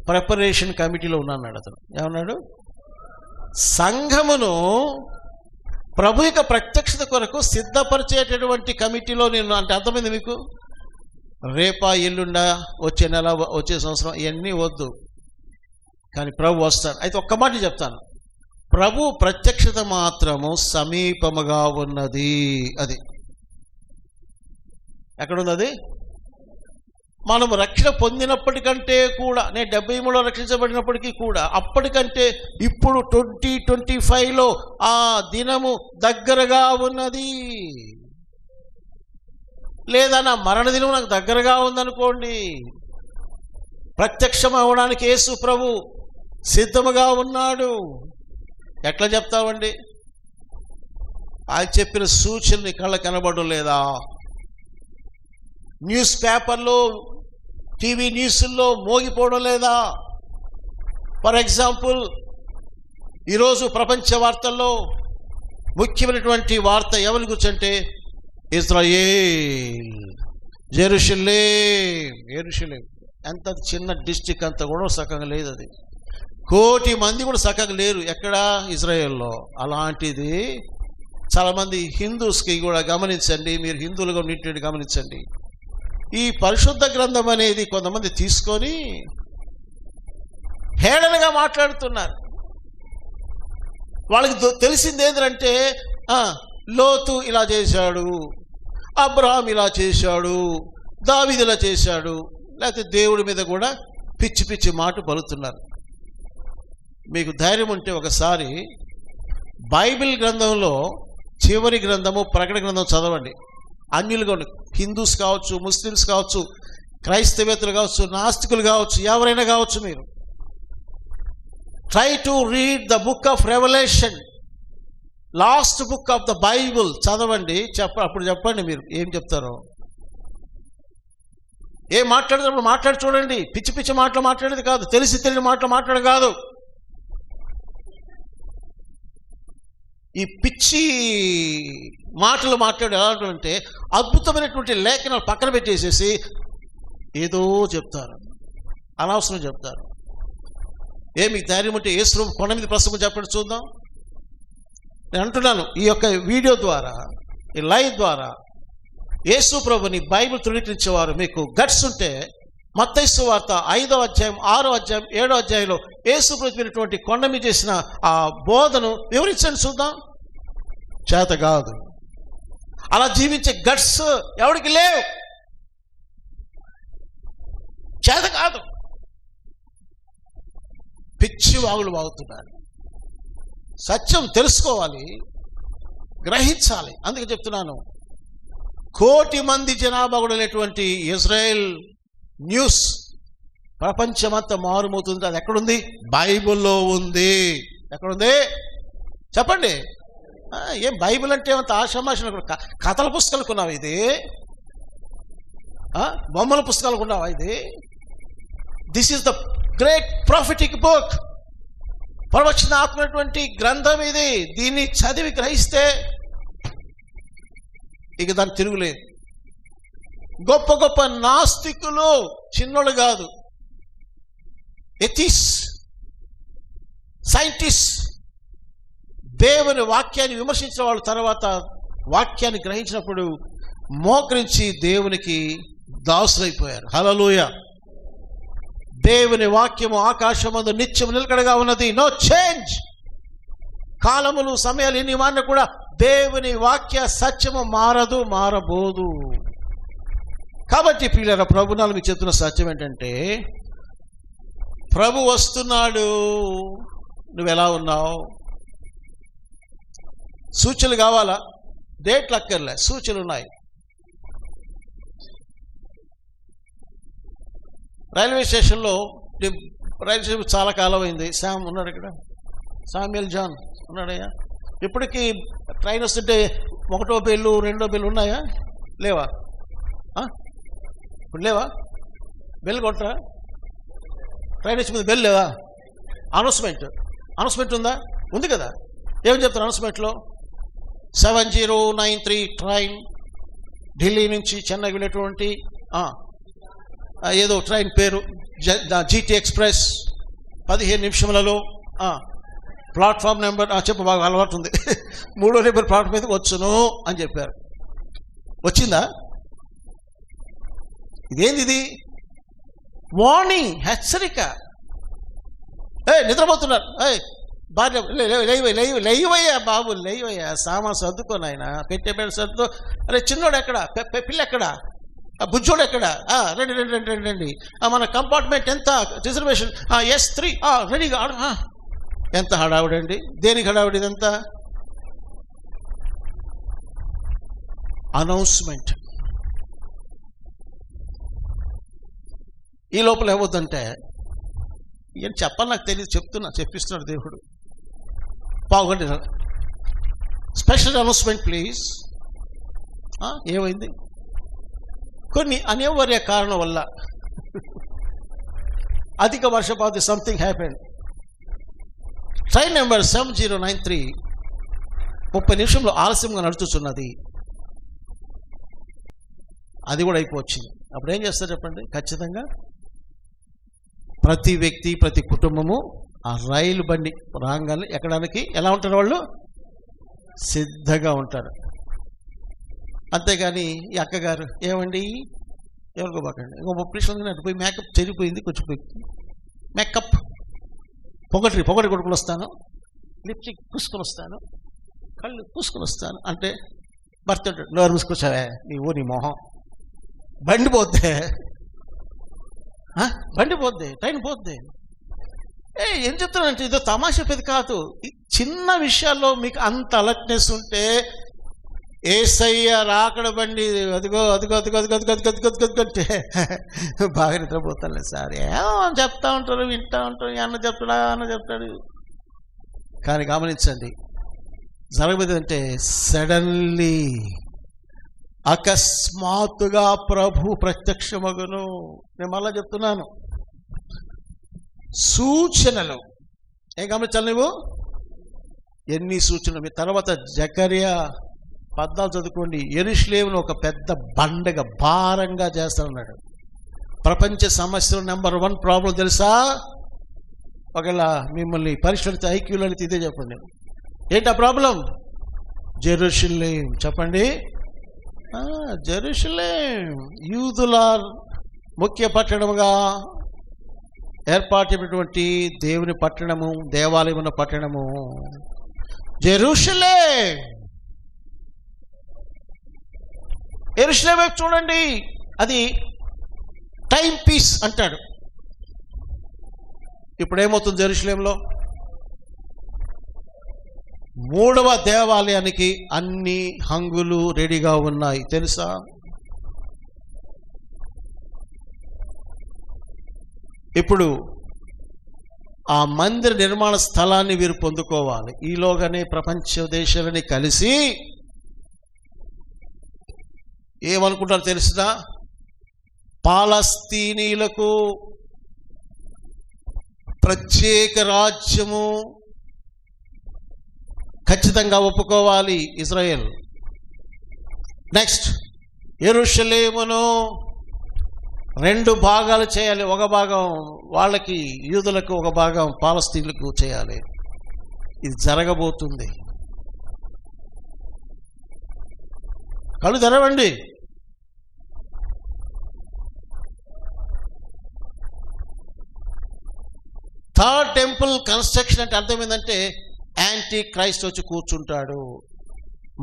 ప్రిపరేషన్ కమిటీలో ఉన్నాడు. అతను ఏమన్నాడు? సంఘమును ప్రభు యొక్క ప్రత్యక్షత కొరకు సిద్ధపరిచేటటువంటి కమిటీలో నేను. అంటే అర్థమైంది మీకు? రేపా, ఎల్లుండా, వచ్చే నెల, వచ్చే సంవత్సరం ఇవన్నీ వద్దు, కానీ ప్రభు వస్తాడు. అయితే ఒక్క మాట చెప్తాను, ప్రభు ప్రత్యక్షత మాత్రము సమీపముగా ఉన్నది. అది ఎక్కడుంది? అది మనము రక్షణ పొందినప్పటికంటే కూడా, నేను 73లో రక్షించబడినప్పటికీ కూడా అప్పటికంటే ఇప్పుడు 2025లో ఆ దినము దగ్గరగా ఉన్నది. లేదా నా మరణ దినం నాకు దగ్గరగా ఉందనుకోండి, ప్రత్యక్షం అవ్వడానికి యేసు ప్రభు సిద్ధముగా ఉన్నాడు. ఎట్లా చెప్తావండి? ఆయన చెప్పిన సూచనలు కళ్ళ కనబడడం లేదా? న్యూస్ పేపర్లో, టీవీ న్యూస్ల్లో మోగిపోవడం లేదా? ఫర్ ఎగ్జాంపుల్, ఈరోజు ప్రపంచ వార్తల్లో ముఖ్యమైనటువంటి వార్త ఎవరి గురించి అంటే ఇజ్రాయేల్, జెరూసలేం. ఎంత చిన్న డిస్ట్రిక్ట్, అంత కూడా సకంగా లేదు. అది 1 కోటి మంది కూడా సకంగా లేరు. ఎక్కడ? ఇజ్రాయేల్లో. అలాంటిది చాలామంది హిందూస్కి కూడా గమనించండి, మీరు హిందువులుగా ఉన్నట్టు గమనించండి. ఈ పరిశుద్ధ గ్రంథం అనేది కొంతమంది తీసుకొని హేళనగా మాట్లాడుతున్నారు. వాళ్ళకి తెలిసింది ఏంటంటే, లోతు ఇలా చేశాడు, అబ్రహాం ఇలా చేశాడు, దావీదు ఇలా చేశాడు, లేకపోతే దేవుడి మీద కూడా పిచ్చి పిచ్చి మాట పలుకుతున్నారు. మీకు ధైర్యం ఉంటే ఒకసారి బైబిల్ గ్రంథంలో చివరి గ్రంథము ప్రకటన గ్రంథం చదవండి. అన్యులుగా హిందూస్ కావచ్చు, ముస్లిమ్స్ కావచ్చు, క్రైస్తవేతలు కావచ్చు, నాస్తికులు కావచ్చు, ఎవరైనా కావచ్చు, మీరు try to read the book of revolution, last book of the Bible చదవండి. అప్పుడు చెప్పండి మీరు ఏం చెప్తారో. ఏం మాట్లాడేటప్పుడు మాట్లాడి చూడండి. పిచ్చి పిచ్చి మాటలు మాట్లాడేది కాదు, తెలిసి తెలియని మాటలు మాట్లాడేది కాదు. ఈ పిచ్చి మాటలు మాట్లాడు ఎలా అంటే, అద్భుతమైనటువంటి లేఖనాలు పక్కన పెట్టేసేసి ఏదో చెప్తారు, అనవసరం చెప్తారు. మీకు ధైర్యం ఉంటే యేసు ప్రభు కొండ మీద ప్రసంగం చెప్పండి చూద్దాం. నేను అంటున్నాను, ఈ యొక్క వీడియో ద్వారా, ఈ లైవ్ ద్వారా యేసు ప్రభుని బైబిల్ ధృవీకరించేవారు మీకు గట్స్ ఉంటే మత్తయి సువార్త 5వ అధ్యాయం, 6వ అధ్యాయం, 7వ అధ్యాయంలో యేసు ప్రభు కొండ మీద చేసిన ఆ బోధను వివరించండి చూద్దాం. చేత కాదు. అలా జీవించే గట్స్ ఎవరికి లేవు. చేత కాదు. పిచ్చి వాగులు వాగుతున్నారు. సత్యం తెలుసుకోవాలి, గ్రహించాలి. అందుకే చెప్తున్నాను, 1 కోటి మంది జనాభా కూడా లేనటువంటి ఇజ్రాయెల్ న్యూస్ ప్రపంచమంతా మారుమవుతుంది. అది ఎక్కడుంది? బైబిల్లో ఉంది. ఎక్కడుంది చెప్పండి. ఏం బైబిల్ అంటే అంత ఆషామాష కథల పుస్తకాలు కొన్నావా? ఇది బొమ్మల పుస్తకాలు కొన్నావా? ఇది this is the great prophetic book, ప్రవచనాత్మకమైనటువంటి గ్రంథం ఇది. దీన్ని చదివి గ్రహిస్తే ఇక దాన్ని తిరుగులేదు. గొప్ప గొప్ప నాస్తికులు చిన్నోళ్ళు కాదు, ఎథిస్, సైంటిస్ట్, దేవుని వాక్యాన్ని విమర్శించిన వాళ్ళు తర్వాత వాక్యాన్ని గ్రహించినప్పుడు మోకరించి దేవునికి దాసులైపోయారు. హల్లెలూయా. దేవుని వాక్యము ఆకాశమందు నిత్యం నిలకడగా ఉన్నది. No change. కాలములు సమయాలు ఎన్ని మారినా కూడా దేవుని వాక్య సత్యము మారదు, మారబోదు. కాబట్టి ప్రియులారా, ప్రభునాలు మీకు చెప్తున్న సత్యం ఏంటంటే, ప్రభు వస్తున్నాడు, నువ్వెలా ఉన్నావు? సూచనలు కావాలా? డేట్లు అక్కర్లే, సూచనలు ఉన్నాయి. రైల్వే స్టేషన్లో చాలా కాలం అయింది. శామ్ ఉన్నాడు ఇక్కడ, శామ్యుయల్ జాన్ ఉన్నాడయ్యా. ఇప్పటికీ ట్రైన్ వస్తుంటే 1వ బెల్లు 2వ బెల్లు ఉన్నాయా? లేవా? ఇప్పుడు లేవా? బెల్ కొట్టరా? ట్రైన్ వచ్చి మీద బెల్ లేవా? అనౌన్స్మెంట్ ఉందా? ఉంది కదా. ఏమని చెప్తారు అనౌన్స్మెంట్లో? 7093 ట్రైన్ ఢిల్లీ నుంచి చెన్నై వెళ్ళేటువంటి ఏదో ట్రైన్ పేరు జీటీ ఎక్స్ప్రెస్ 15 నిమిషములలో ప్లాట్ఫామ్ నెంబర్ చెప్పు, బాగా అలవాటు ఉంది, 3వ నెంబర్ ప్లాట్ఫామ్ మీద వచ్చును అని చెప్పారు. వచ్చిందా? ఇదేంది? వార్నింగ్, హెచ్చరిక. నిద్రపోతున్నారు. భార్య లేవయ్యా బాబు, లేవయ్యా, సామాన్ సర్దుకొని ఆయన పెట్టే సర్దు. అరే చిన్నోడు ఎక్కడ? పిల్ల ఎక్కడ? బుజ్జోడు ఎక్కడ? రండి. మన కంపార్ట్మెంట్ ఎంత? రిజర్వేషన్ S3 రెడీగా. ఎంత హడావుడండి! దేనికి హడావుడి ఇదంతా? అనౌన్స్మెంట్. ఈ లోపల ఏమవుతుందంటే, ఏం చెప్పాలి నాకు తెలియదు, చెప్పిస్తున్నాడు దేవుడు. పావుగంట స్పెషల్ అనౌన్స్మెంట్ ప్లీజ్. ఏమైంది? కొన్ని అనివార్య కారణం వల్ల అధిక వర్షపాతం, సంథింగ్ హ్యాపెండ్. ట్రైన్ నెంబర్ 7093 30 నిమిషంలో ఆలస్యంగా నడుచుతున్నది. అది కూడా అయిపోవచ్చింది. అప్పుడు ఏం చేస్తారు చెప్పండి? ఖచ్చితంగా ప్రతి వ్యక్తి, ప్రతి కుటుంబము ఆ రైలు బండి రాగానే ఎక్కడానికి ఎలా ఉంటారు? వాళ్ళు సిద్ధంగా ఉంటారు. అంతేగాని ఈ అక్కగారు ఏమండి ఎవరికోబాకండి, ఇంకో 30 నిమిషాలు అటు పోయి మేకప్ చెరిగిపోయింది, కొంచెం పోయి మేకప్ పొగటి కొడుకుని వస్తాను, లిప్స్టిక్ పూసుకొని వస్తాను, కళ్ళు పూసుకొని వస్తాను అంటే భర్త ఉంటాడు, నోరు మూసుకొచ్చావే నీ మొహం, బండి పోద్దే, ట్రైన్ పోద్ది. ఏం చెప్తానంటే, ఇదో తమాషా పెద్ద కాదు. చిన్న విషయాల్లో మీకు అంత అలర్ట్నెస్ ఉంటే ఏసయ్య రాకడ బండి అదిగో అంటే బాగా నిద్రపోతాను సార్. ఏమో చెప్తా ఉంటారు, వింటా ఉంటారు, అన్న చెప్తాడు. కానీ గమనించండి, జరగబోయేది అంటే సడన్లీ, అకస్మాత్తుగా ప్రభు ప్రత్యక్షమగును. నేను మళ్ళా చెప్తున్నాను, సూచనలు. ఏం గమనించాలి నువ్వు? ఎన్ని సూచనలు. మీ తర్వాత జకర్యా 14 చదువుకోండి. యెరూషలేమును ఒక పెద్ద బండగా భారంగా చేస్తానన్నాడు. ప్రపంచ సమస్యలు నెంబర్ 1 ప్రాబ్లం తెలుసా? ఒకవేళ మిమ్మల్ని పరిష్కరిస్తే ఐక్యూలు అనేది ఇదే చెప్పండి. ఏంటి ఆ ప్రాబ్లం? జెరూషలేం. చెప్పండి. జెరూషలేం యూదుల ముఖ్య పట్టణముగా ఏర్పాటైనటువంటి దేవుని పట్టణము, దేవాలయం ఉన్న పట్టణము జెరూషలేం. యెరూషలేం వైపు చూడండి, అది టైం పీస్ అంటాడు. ఇప్పుడు ఏమవుతుంది జెరూషలేంలో? 3వ దేవాలయానికి అన్ని హంగులు రెడీగా ఉన్నాయి తెలుసా? ఇప్పుడు ఆ మందిర నిర్మాణ స్థలాన్ని వీరు పొందుకోవాలి. ఈలోగానే ప్రపంచ దేశాలని కలిసి ఏమనుకుంటారు తెలుసునా? పాలస్తీనీలకు ప్రత్యేక రాజ్యము ఖచ్చితంగా ఒప్పుకోవాలి ఇజ్రాయెల్. నెక్స్ట్, యెరూషలేమును 2 భాగాలు చేయాలి. ఒక భాగం వాళ్ళకి, యూదులకు, ఒక భాగం పాలస్తీన్లకు చేయాలి. ఇది జరగబోతుంది. కళ్ళు తెరవండి. థర్డ్ టెంపుల్ కన్స్ట్రక్షన్ అంటే అర్థం ఏంటంటే యాంటీ క్రైస్ట్ వచ్చి కూర్చుంటాడు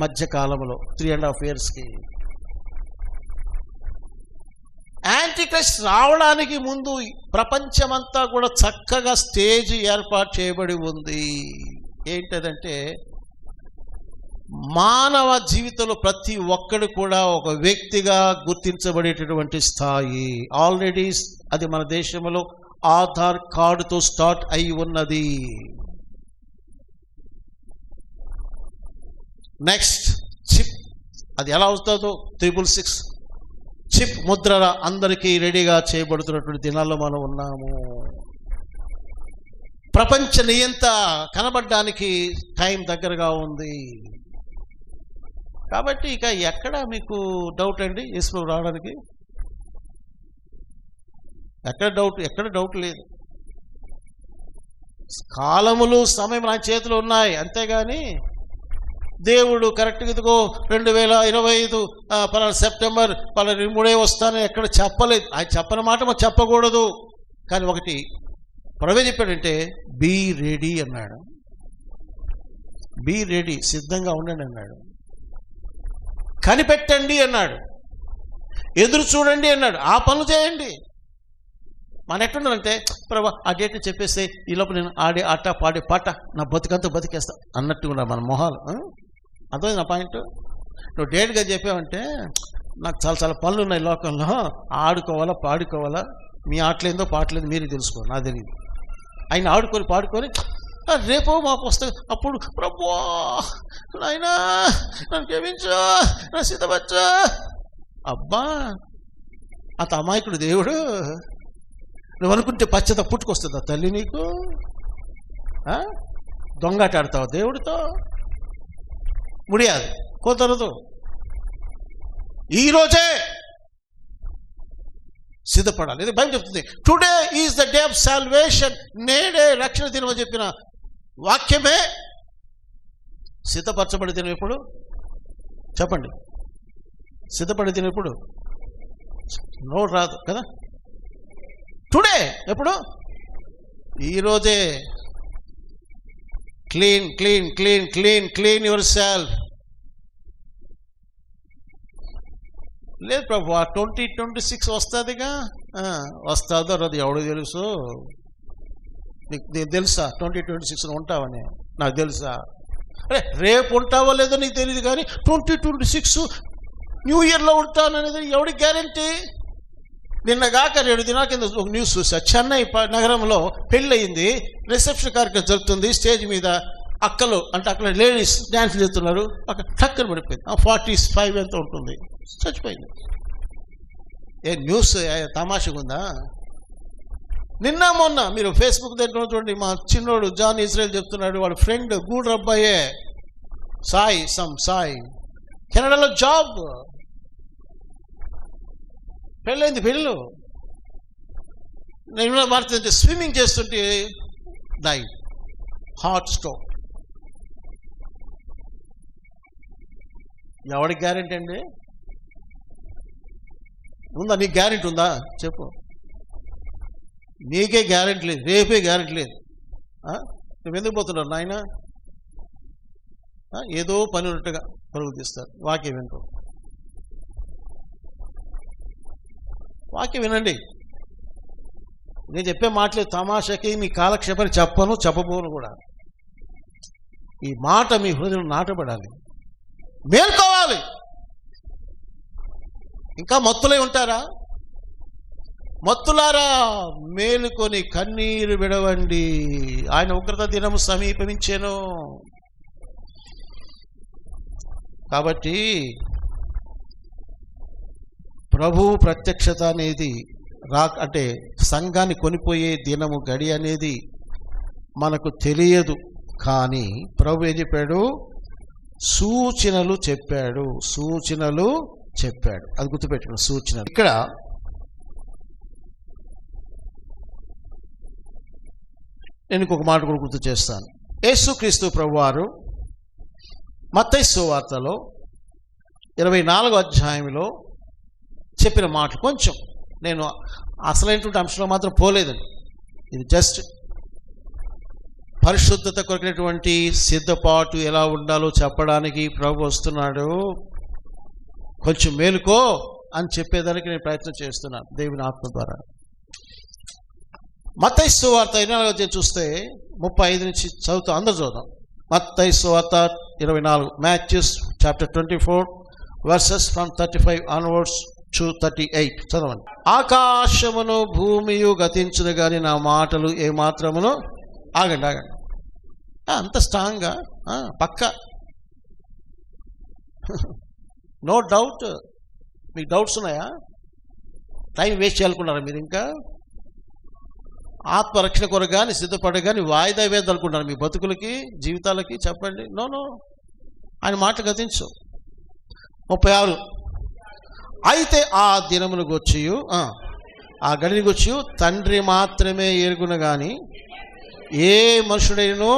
మధ్యకాలంలో 3.5 yearsకి. యాంటీ క్రైస్ట్ రావడానికి ముందు ప్రపంచమంతా కూడా చక్కగా స్టేజ్ ఏర్పాటు చేయబడి ఉంది. ఏంటంటే మానవ జీవితంలో ప్రతి ఒక్కడు కూడా ఒక వ్యక్తిగా గుర్తించబడేటటువంటి స్థాయి ఆల్రెడీ అది మన దేశంలో ఆధార్ కార్డుతో స్టార్ట్ అయి ఉన్నది. Next, chip. అది ఎలా వస్తుందో 666 చిప్ ముద్ర అందరికీ రెడీగా చేయబడుతున్నటువంటి దినాల్లో మనం ఉన్నాము. ప్రపంచ నియంత కనబడడానికి టైం దగ్గరగా ఉంది. కాబట్టి ఇక ఎక్కడ మీకు డౌట్ అండి యేసు రావడానికి? ఎక్కడ డౌట్ లేదు. కాలములు సమయం నా చేతిలో ఉన్నాయి. అంతేగాని దేవుడు కరెక్ట్గా ఇదిగో 2025 పలానా సెప్టెంబర్ 23 వస్తానని ఎక్కడ చెప్పలేదు. ఆయన చెప్పని మాట మనం చెప్పకూడదు. కానీ ఒకటి ప్రవే చెప్పాడంటే బీ రెడీ అన్నాడు. బీ రెడీ, సిద్ధంగా ఉండండి అన్నాడు. కనిపెట్టండి అన్నాడు. ఎదురు చూడండి అన్నాడు. ఆ పనులు చేయండి. మన ఎట్లుండాలంటే ప్రభా ఆ డేట్ చెప్పేస్తే ఈ లోపల నేను ఆడే ఆట పాడే పాట నా బతుకంతా బతికేస్తా అన్నట్టుగా ఉన్నా మన మొహాలు. అర్థమైంది నా పాయింట్? నువ్వు డేట్గా చెప్పావంటే నాకు చాలా చాలా పనులు ఉన్నాయి లోకంలో, ఆడుకోవాలా పాడుకోవాలా, మీ ఆటలేందో పాటలేదో మీరు తెలుసుకో, నాకు తెలియదు. ఆయన ఆడుకొని పాడుకొని రేపో మాకు వస్తుంది. అప్పుడు ప్రభా నాయనా నన్ను క్షమించా, నా సిద్ధపచ్చా. అబ్బా అంత అమాయకుడు దేవుడు. నువ్వు అనుకుంటే పచ్చత పుట్టుకొస్తుందా తల్లి నీకు? దొంగాట ఆడతావు దేవుడితో? ముడియాదు, కుదరదు. ఈరోజే సిద్ధపడాలి. ఇది బైబిల్ చెప్తుంది. Today is the day of salvation. నేడే రక్షణ దినం అని చెప్పిన వాక్యమే సిద్ధపరచబడి దినం ఎప్పుడు చెప్పండి? సిద్ధపడి దినం ఎప్పుడు? నోడు రాదు కదా. టుడే ఎప్పుడు? ఈరోజే. Clean clean clean clean clean your self. లేదు ప్రభు 2026 వస్తుందిగా. వస్తుందో రాదు ఎవడో తెలుసు. నీకు తెలుసా 2026 ఉంటావని? నాకు తెలుసా? అరే రేపు ఉంటావో లేదో నీకు తెలియదు, కానీ 2026 న్యూ ఇయర్లో ఉంటాననేది ఎవడి గ్యారంటీ? నిన్నగాక 2 దినాల కింద ఒక న్యూస్ చూసా. చెన్నై నగరంలో పెళ్ళి అయింది, రిసెప్షన్ కార్యక్రమం జరుగుతుంది. స్టేజ్ మీద అక్కలు అంటే అక్కడ లేడీస్ డ్యాన్స్ చేస్తున్నారు. అక్కడ టక్కన పడిపోయింది. 45 ఎంత ఉంటుంది, చచ్చిపోయింది. ఏ న్యూస్ తమాషగా ఉందా? నిన్న మొన్న మీరు ఫేస్బుక్ దగ్గర చూడండి, మా చిన్నోడు జాన్ ఇజ్రాయెల్ చెప్తున్నాడు, వాడు ఫ్రెండ్ గూడు అబ్బాయే సాయి కెనడాలో జాబ్, పెళ్ళైంది. పెళ్ళు నేను మారుతుంటే స్విమ్మింగ్ చేస్తుంటే హార్ట్ స్ట్రోక్. ఎవరికి గ్యారెంటీ అండి? ఉందా? నీకు గ్యారెంటీ ఉందా చెప్పు? నీకే గ్యారెంటీ లేదు, రేపే గ్యారెంటీ లేదు. నువ్వు ఎందుకు పోతున్నావు నాయన? ఏదో పని ఉన్నట్టుగా పరుగు తీస్తారు. వాక్యం వింటావు. వాక్యం వినండి. నేను చెప్పే మాటలే తమాషకి మీ కాలక్షేపాన్ని చెప్పబోను కూడా. ఈ మాట మీ హృదయం నాటబడాలి, మేల్కోవాలి. ఇంకా మత్తులై ఉంటారా? మత్తులారా మేలుకొని కన్నీరు విడవండి, ఆయన ఉగ్రత దినము సమీపించెను. కాబట్టి ప్రభువు ప్రత్యక్షత అనేది అంటే సంఘాన్ని కొనిపోయే దినము గడి అనేది మనకు తెలియదు. కానీ ప్రభు ఏం చెప్పాడు? సూచనలు చెప్పాడు. సూచనలు చెప్పాడు, అది గుర్తుపెట్టుకున్నాడు. సూచనలు. ఇక్కడ నేను ఇంకొక మాట కూడా గుర్తు చేస్తాను. యేసుక్రీస్తు ప్రభువారు మత్తయి సువార్తలో 24వ అధ్యాయంలో చెప్పిన మాట కొంచెం, నేను అసలైనటువంటి అంశంలో మాత్రం పోలేదండి, ఇది జస్ట్ పరిశుద్ధత కొరకినటువంటి సిద్ధపాటు ఎలా ఉండాలో చెప్పడానికి ప్రభు వస్తున్నాడు, కొంచెం మేలుకో అని చెప్పేదానికి నేను ప్రయత్నం చేస్తున్నాను దేవుని ఆత్మ ద్వారా. మత్తయి సువార్త 24వ అధ్యాయం చూస్తే 35 నుంచి చదువుతాం, అందరూ చదువుతాం. మత్తయి సువార్త 24, Mathews chapter 24 verses from 35 onwards to 38 చదవండి. ఆకాశమును భూమియు గతించును గాని నా మాటలు ఏ మాత్రమును ఆగండి అంత స్ట్రాంగ్గా పక్క నో డౌట్. మీకు డౌట్స్ ఉన్నాయా? టైం వేస్ట్ చేయాలనుకున్నారా మీరు? ఇంకా ఆత్మరక్షణ కొరకు కానీ సిద్ధపడే కానీ వాయిదా వేదనుకుంటున్నారు మీ బతుకులకి జీవితాలకి? చెప్పండి. నో ఆయన మాటలు గతించు. 36, అయితే ఆ దినములకు వచ్చి ఆ గడికి వచ్చి తండ్రి మాత్రమే ఎరుగును గాని ఏ మనుషుడైనను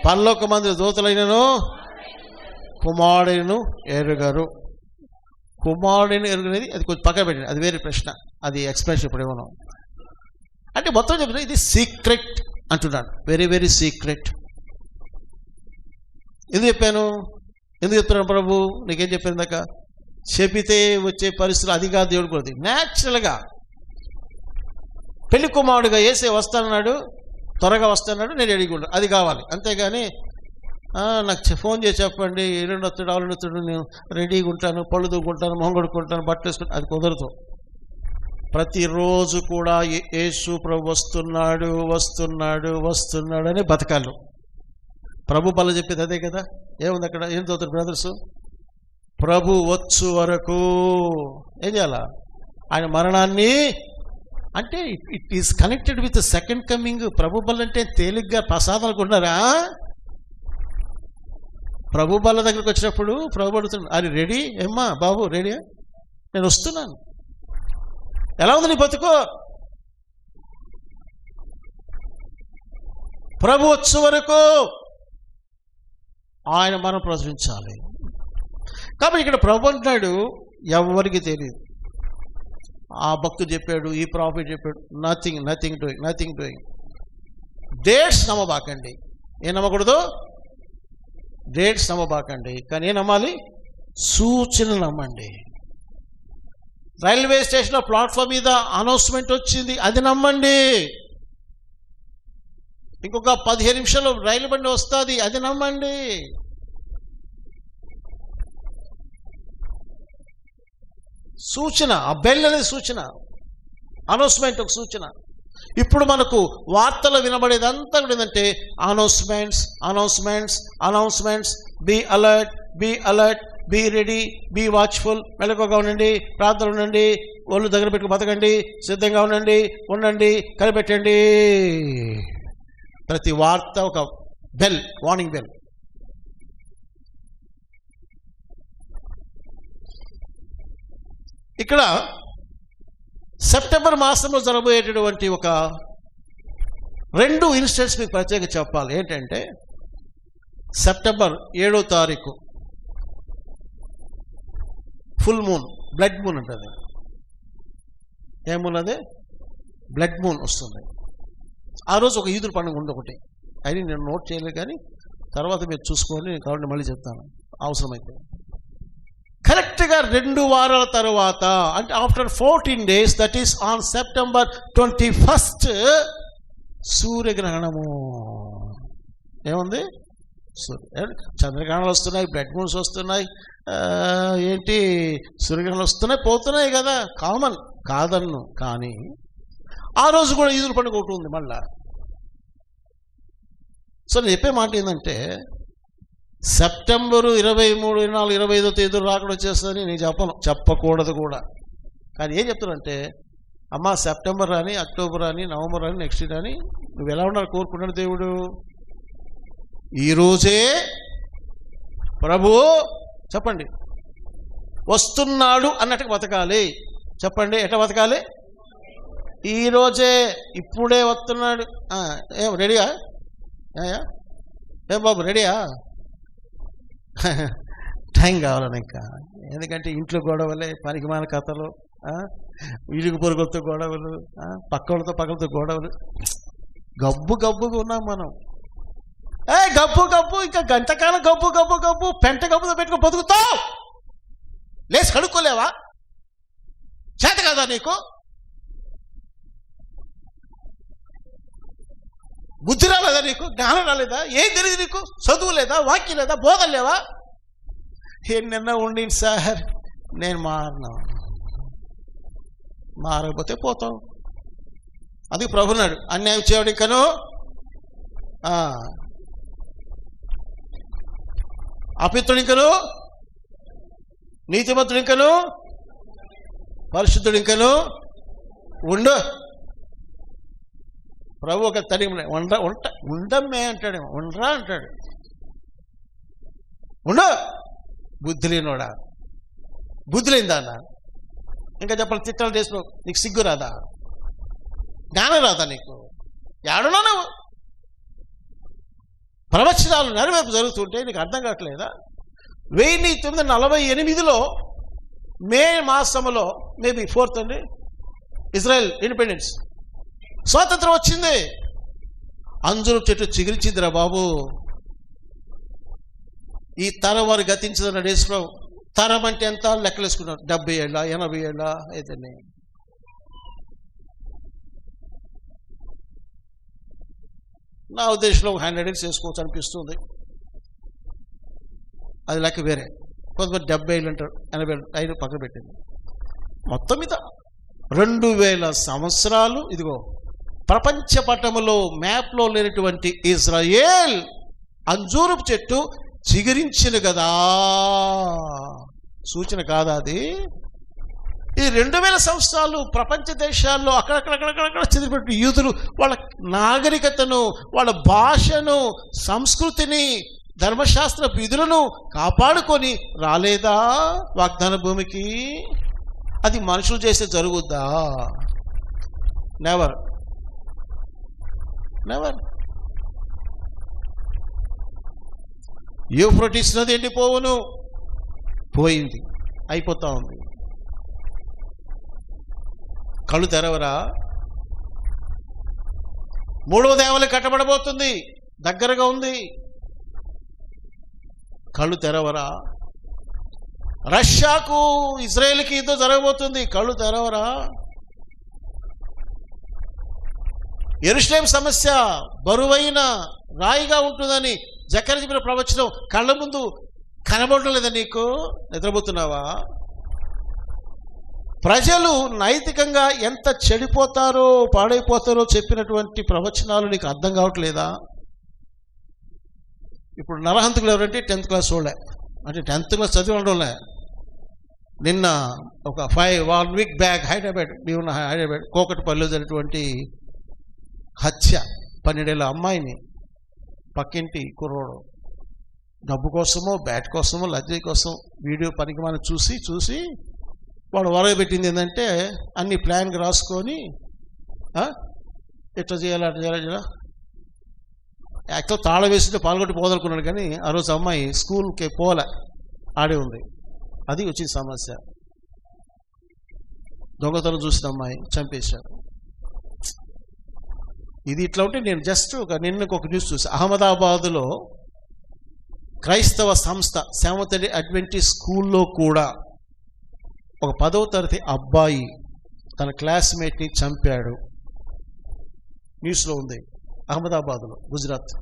పరలోక మంది దూతలైనను కుమారుడైనను ఎరుగరు. కుమారుడైన ఎరుగనేది అది కొంచెం పక్కన పెట్టండి, అది వేరే ప్రశ్న, అది ఎక్స్ప్లెనేషన్ ఇప్పుడు ఏమన్నా. అంటే మొత్తం చెప్తున్నా ఇది సీక్రెట్ అంటున్నాడు, వెరీ వెరీ సీక్రెట్. ఎందుకు చెప్తున్నాను ప్రభు? నీకేం చెప్పాను దాకా? చెబితే వచ్చే పరిస్థితులు అది కాదు దేవుడు కొద్ది. న్యాచురల్గా పెళ్లి కుమారుడుగా యేసే వస్తానన్నాడు, త్వరగా వస్తానన్నాడు, నేను రెడీగా ఉంటాను, అది కావాలి. అంతేగాని నాకు ఫోన్ చేసి చెప్పండి ఎల్లుండొత్తాడు ఆలుండొత్తాడు నేను రెడీగా ఉంటాను, పళ్ళు దూకుంటాను, మొహం కొడుకుంటాను, బట్టలు వేసుకుంటాను, అది కుదరదు. ప్రతిరోజు కూడా యేసు ప్రభు వస్తున్నాడు అని బతకాలు. ప్రభు బల చెప్పేది అదే కదా. ఏముంది అక్కడ? ఏం చదువుతారు బ్రదర్స్? ప్రభు వచ్చు వరకు ఏం చేయాలా? ఆయన మరణాన్ని, అంటే it is connected with second coming. ప్రభు బల అంటే తేలిగ్గా ప్రసాదాలనుకుంటున్నారా? ప్రభు బల దగ్గరికి వచ్చినప్పుడు ప్రభు అడుగుతున్నాడు, అది రెడీ ఏమ్మా బాబు, రెడీయా? నేను వస్తున్నాను. ఎలా ఉంది నీ బతుకో? ప్రభు వచ్చు వరకు ఆయన మనం ప్రచురించాలి. కాబట్టి ఇక్కడ ప్రభు అంటున్నాడు ఎవరికి తెలియదు. ఆ భక్తుడు చెప్పాడు, ఈ ప్రాఫిట్ చెప్పాడు, నథింగ్ డూయింగ్. డేట్స్ నమ్మబాకండి. ఏం నమ్మకూడదు? డేట్స్ నమ్మబాకండి. కానీ ఏం నమ్మాలి? సూచనలు నమ్మండి. రైల్వే స్టేషన్లో ప్లాట్ఫామ్ మీద అనౌన్స్మెంట్ వచ్చింది, అది నమ్మండి. ఇంకొక 15 నిమిషాలు రైలు బండి వస్తుంది, అది నమ్మండి. సూచన, ఆ బెల్ అనేది సూచన, అనౌన్స్మెంట్ ఒక సూచన. ఇప్పుడు మనకు వార్తలు వినబడేదంతా కూడా ఏంటంటే announcements. Be alert, be ready, be watchful, మెలకువగా ఉండండి, ప్రార్థన ఉండండి, ఒళ్ళు దగ్గర పెట్టుకు బతకండి, సిద్ధంగా ఉండండి, కనిపెట్టండి. ప్రతి వార్త ఒక బెల్, వార్నింగ్ బెల్. ఇక్కడ సెప్టెంబర్ మాసంలో జరగబోయేటటువంటి ఒక 2 ఇన్సిడెంట్స్ మీకు ప్రత్యేకంగా చెప్పాలి. ఏంటంటే సెప్టెంబర్ 7వ తారీఖు ఫుల్ మూన్, బ్లడ్ మూన్ ఉంటుంది. ఏ మూన్? అదే బ్లడ్ మూన్ వస్తుంది. ఆ రోజు ఒక ఈదుల పండుగ ఉంది ఒకటి, అది నేను నోట్ చేయలేదు, కానీ తర్వాత మీరు చూసుకొని కాబట్టి మళ్ళీ చెప్తాను అవసరమైతే. కరెక్ట్గా 2 వారాల తర్వాత, అంటే after 14 days, that is on September 21st సూర్యగ్రహణము. ఏముంది? చంద్రగ్రహణాలు వస్తున్నాయి, బ్లడ్ మూన్స్ వస్తున్నాయి, ఏంటి సూర్యగ్రహణాలు వస్తున్నాయి పోతున్నాయి కదా, కామన్ కాదన్ను. కానీ ఆ రోజు కూడా ఈదుల పండుగ ఒకటి ఉంది మళ్ళా. సో నేను చెప్పే మాట ఏంటంటే సెప్టెంబరు 23, 24, 25వ తేదీలు రాకుండా వచ్చేస్తుందని నేను చెప్పకూడదు కూడా. కానీ ఏం చెప్తానంటే, అమ్మ సెప్టెంబర్ రాని, అక్టోబర్ రాని, నవంబర్ రాని, నెక్స్ట్ ఇయర్ రాని, నువ్వు ఎలా ఉండాలి కోరుకున్నాడు దేవుడు. ఈరోజే ప్రభువు చెప్పండి వస్తున్నాడు అన్నట్టుగా బతకాలి. చెప్పండి ఎట్లా బతకాలి? ఈరోజే ఇప్పుడే వస్తున్నాడు. ఏం రెడీయా? ఏం బాబు రెడీయా? టైం కావాలని ఇంకా, ఎందుకంటే ఇంట్లో గొడవలే, పనికిమాల కథలు, ఇరుగు పొరుగులతో గొడవలు, పక్కలతో గొడవలు, గబ్బుగా ఉన్నాం మనం. గబ్బు ఇంకా గంటకాలం గబ్బు పెంట గబ్బుతో పెట్టుకుని బతుకుతావు. లేచి కడుక్కోలేవా? చేత కదా నీకు? బుద్ధి రాలేదా నీకు? జ్ఞానం రాలేదా? ఏం తెలియదు నీకు? చదువు లేదా? వాక్యం లేదా? బోధన లేవా? నిన్న ఉండి సార్ నేను మారకపోతే పోతావు. అది ప్రభున్నాడు, అన్యాయం చేయడం ఇంకను, అపిత్రుడు ఇంకను, నీతిమంతుడు ఇంకను, పరిశుద్ధుడు ఇంకను ఉండు. ప్రభు ఒక తడి ఉండమ్మే అంటాడు, ఉండరా అంటాడు. ఉండు బుద్ధి లేనోడా, బుద్ధి లేనిదా అన్న. ఇంకా చెప్పాలి, తిట్టాలు చేసినావు, నీకు సిగ్గు రాదా? జ్ఞానం రాదా నీకు? ఏడున్నా నువ్వు? ప్రవచనాలు నెరవేర్పు జరుగుతుంటే నీకు అర్థం కావట్లేదా? 1948లో మే మాసంలో, మేబీ 4th అండి, ఇజ్రాయెల్ ఇండిపెండెన్స్, స్వాతంత్రం వచ్చింది. అంజూరు చెట్టు చిగురించిందిరా బాబు. ఈ తరం వారు గతించదన్న డేస్లో, తరం అంటే ఎంత లెక్కలేసుకున్నారు, 70 ఏళ్ళ 80 ఏళ్ళ అయితే. నా ఉద్దేశంలో 100 years చేసుకోవచ్చు అనిపిస్తుంది. అది లెక్క వేరే. కొంతమంది 70 ఏళ్ళు అంటారు, 80 ఏళ్ళు, 5 పక్కన పెట్టింది. మొత్తం మీద 2000 సంవత్సరాలు ఇదిగో ప్రపంచ పటములో మ్యాప్లో లేనటువంటి ఇజ్రాయేల్ అంజూరపు చెట్టు చిగురించిన కదా, సూచన కాదా అది? ఈ 2000 సంవత్సరాలు ప్రపంచ దేశాల్లో అక్కడక్కడ చెదిరిపెట్టిన యూదులు వాళ్ళ నాగరికతను, వాళ్ళ భాషను, సంస్కృతిని, ధర్మశాస్త్ర విధులను కాపాడుకొని రాలేదా వాగ్దాన భూమికి? అది మనుషులు చేస్తే జరుగుద్దా? నెవర్. యూఫ్రటీస్ నది ఎండిపోవును, పోయింది, అయిపోతా ఉంది. కళ్ళు తెరవరా? 3వ దేవాలయం కట్టబడబోతుంది, దగ్గరగా ఉంది. కళ్ళు తెరవరా? రష్యాకు ఇజ్రాయెల్కి యుద్ధం జరగబోతుంది, కళ్ళు తెరవరా? యెరూషలేము సమస్య బరువైన రాయిగా ఉంటుందని జకర్యా చెప్పిన ప్రవచనం కళ్ళ ముందు కనబడటం లేదా నీకు? నిద్రపోతున్నావా? ప్రజలు నైతికంగా ఎంత చెడిపోతారో, పాడైపోతారో చెప్పినటువంటి ప్రవచనాలు నీకు అర్థం కావట్లేదా? ఇప్పుడు నరహంతకులు ఎవరంటే 10th క్లాస్ వాళ్ళే, అంటే 10th క్లాస్ చదివి ఉండలే. నిన్న ఒక 1 week బ్యాక్ హైదరాబాద్ కోకటిపల్లిలో జరిగినటువంటి హత్య, 12 ఏళ్ళ అమ్మాయిని పక్కింటి కుర్రోడు డబ్బు కోసమో, బ్యాట్ కోసమో, లజ్జ కోసం వీడియో పనికిమాలను చూసి వాడు వరగబెట్టింది ఏంటంటే అన్ని ప్లాన్గా రాసుకొని ఎట్లా చేయాలి అట్లా చేయాలి. యాక్చువల్ తాళం వేసింటే పాల్గొట్టి పోదనుకున్నాడు, కానీ ఆ రోజు అమ్మాయి స్కూల్కి పోలే, ఆడే ఉంది. అది వచ్చింది సమస్య. దొంగతనం చూసిన అమ్మాయి చంపేశారు. ఇది ఇట్లా ఉంటే నేను జస్ట్ నిన్నకు ఒక న్యూస్ చూసి, అహ్మదాబాద్లో క్రైస్తవ సంస్థ సెవెంత్ డే అడ్వెంటిస్ట్ స్కూల్లో కూడా ఒక 10వ తరగతి అబ్బాయి తన క్లాస్మేట్ని చంపాడు. న్యూస్లో ఉంది. అహ్మదాబాద్లో, గుజరాత్.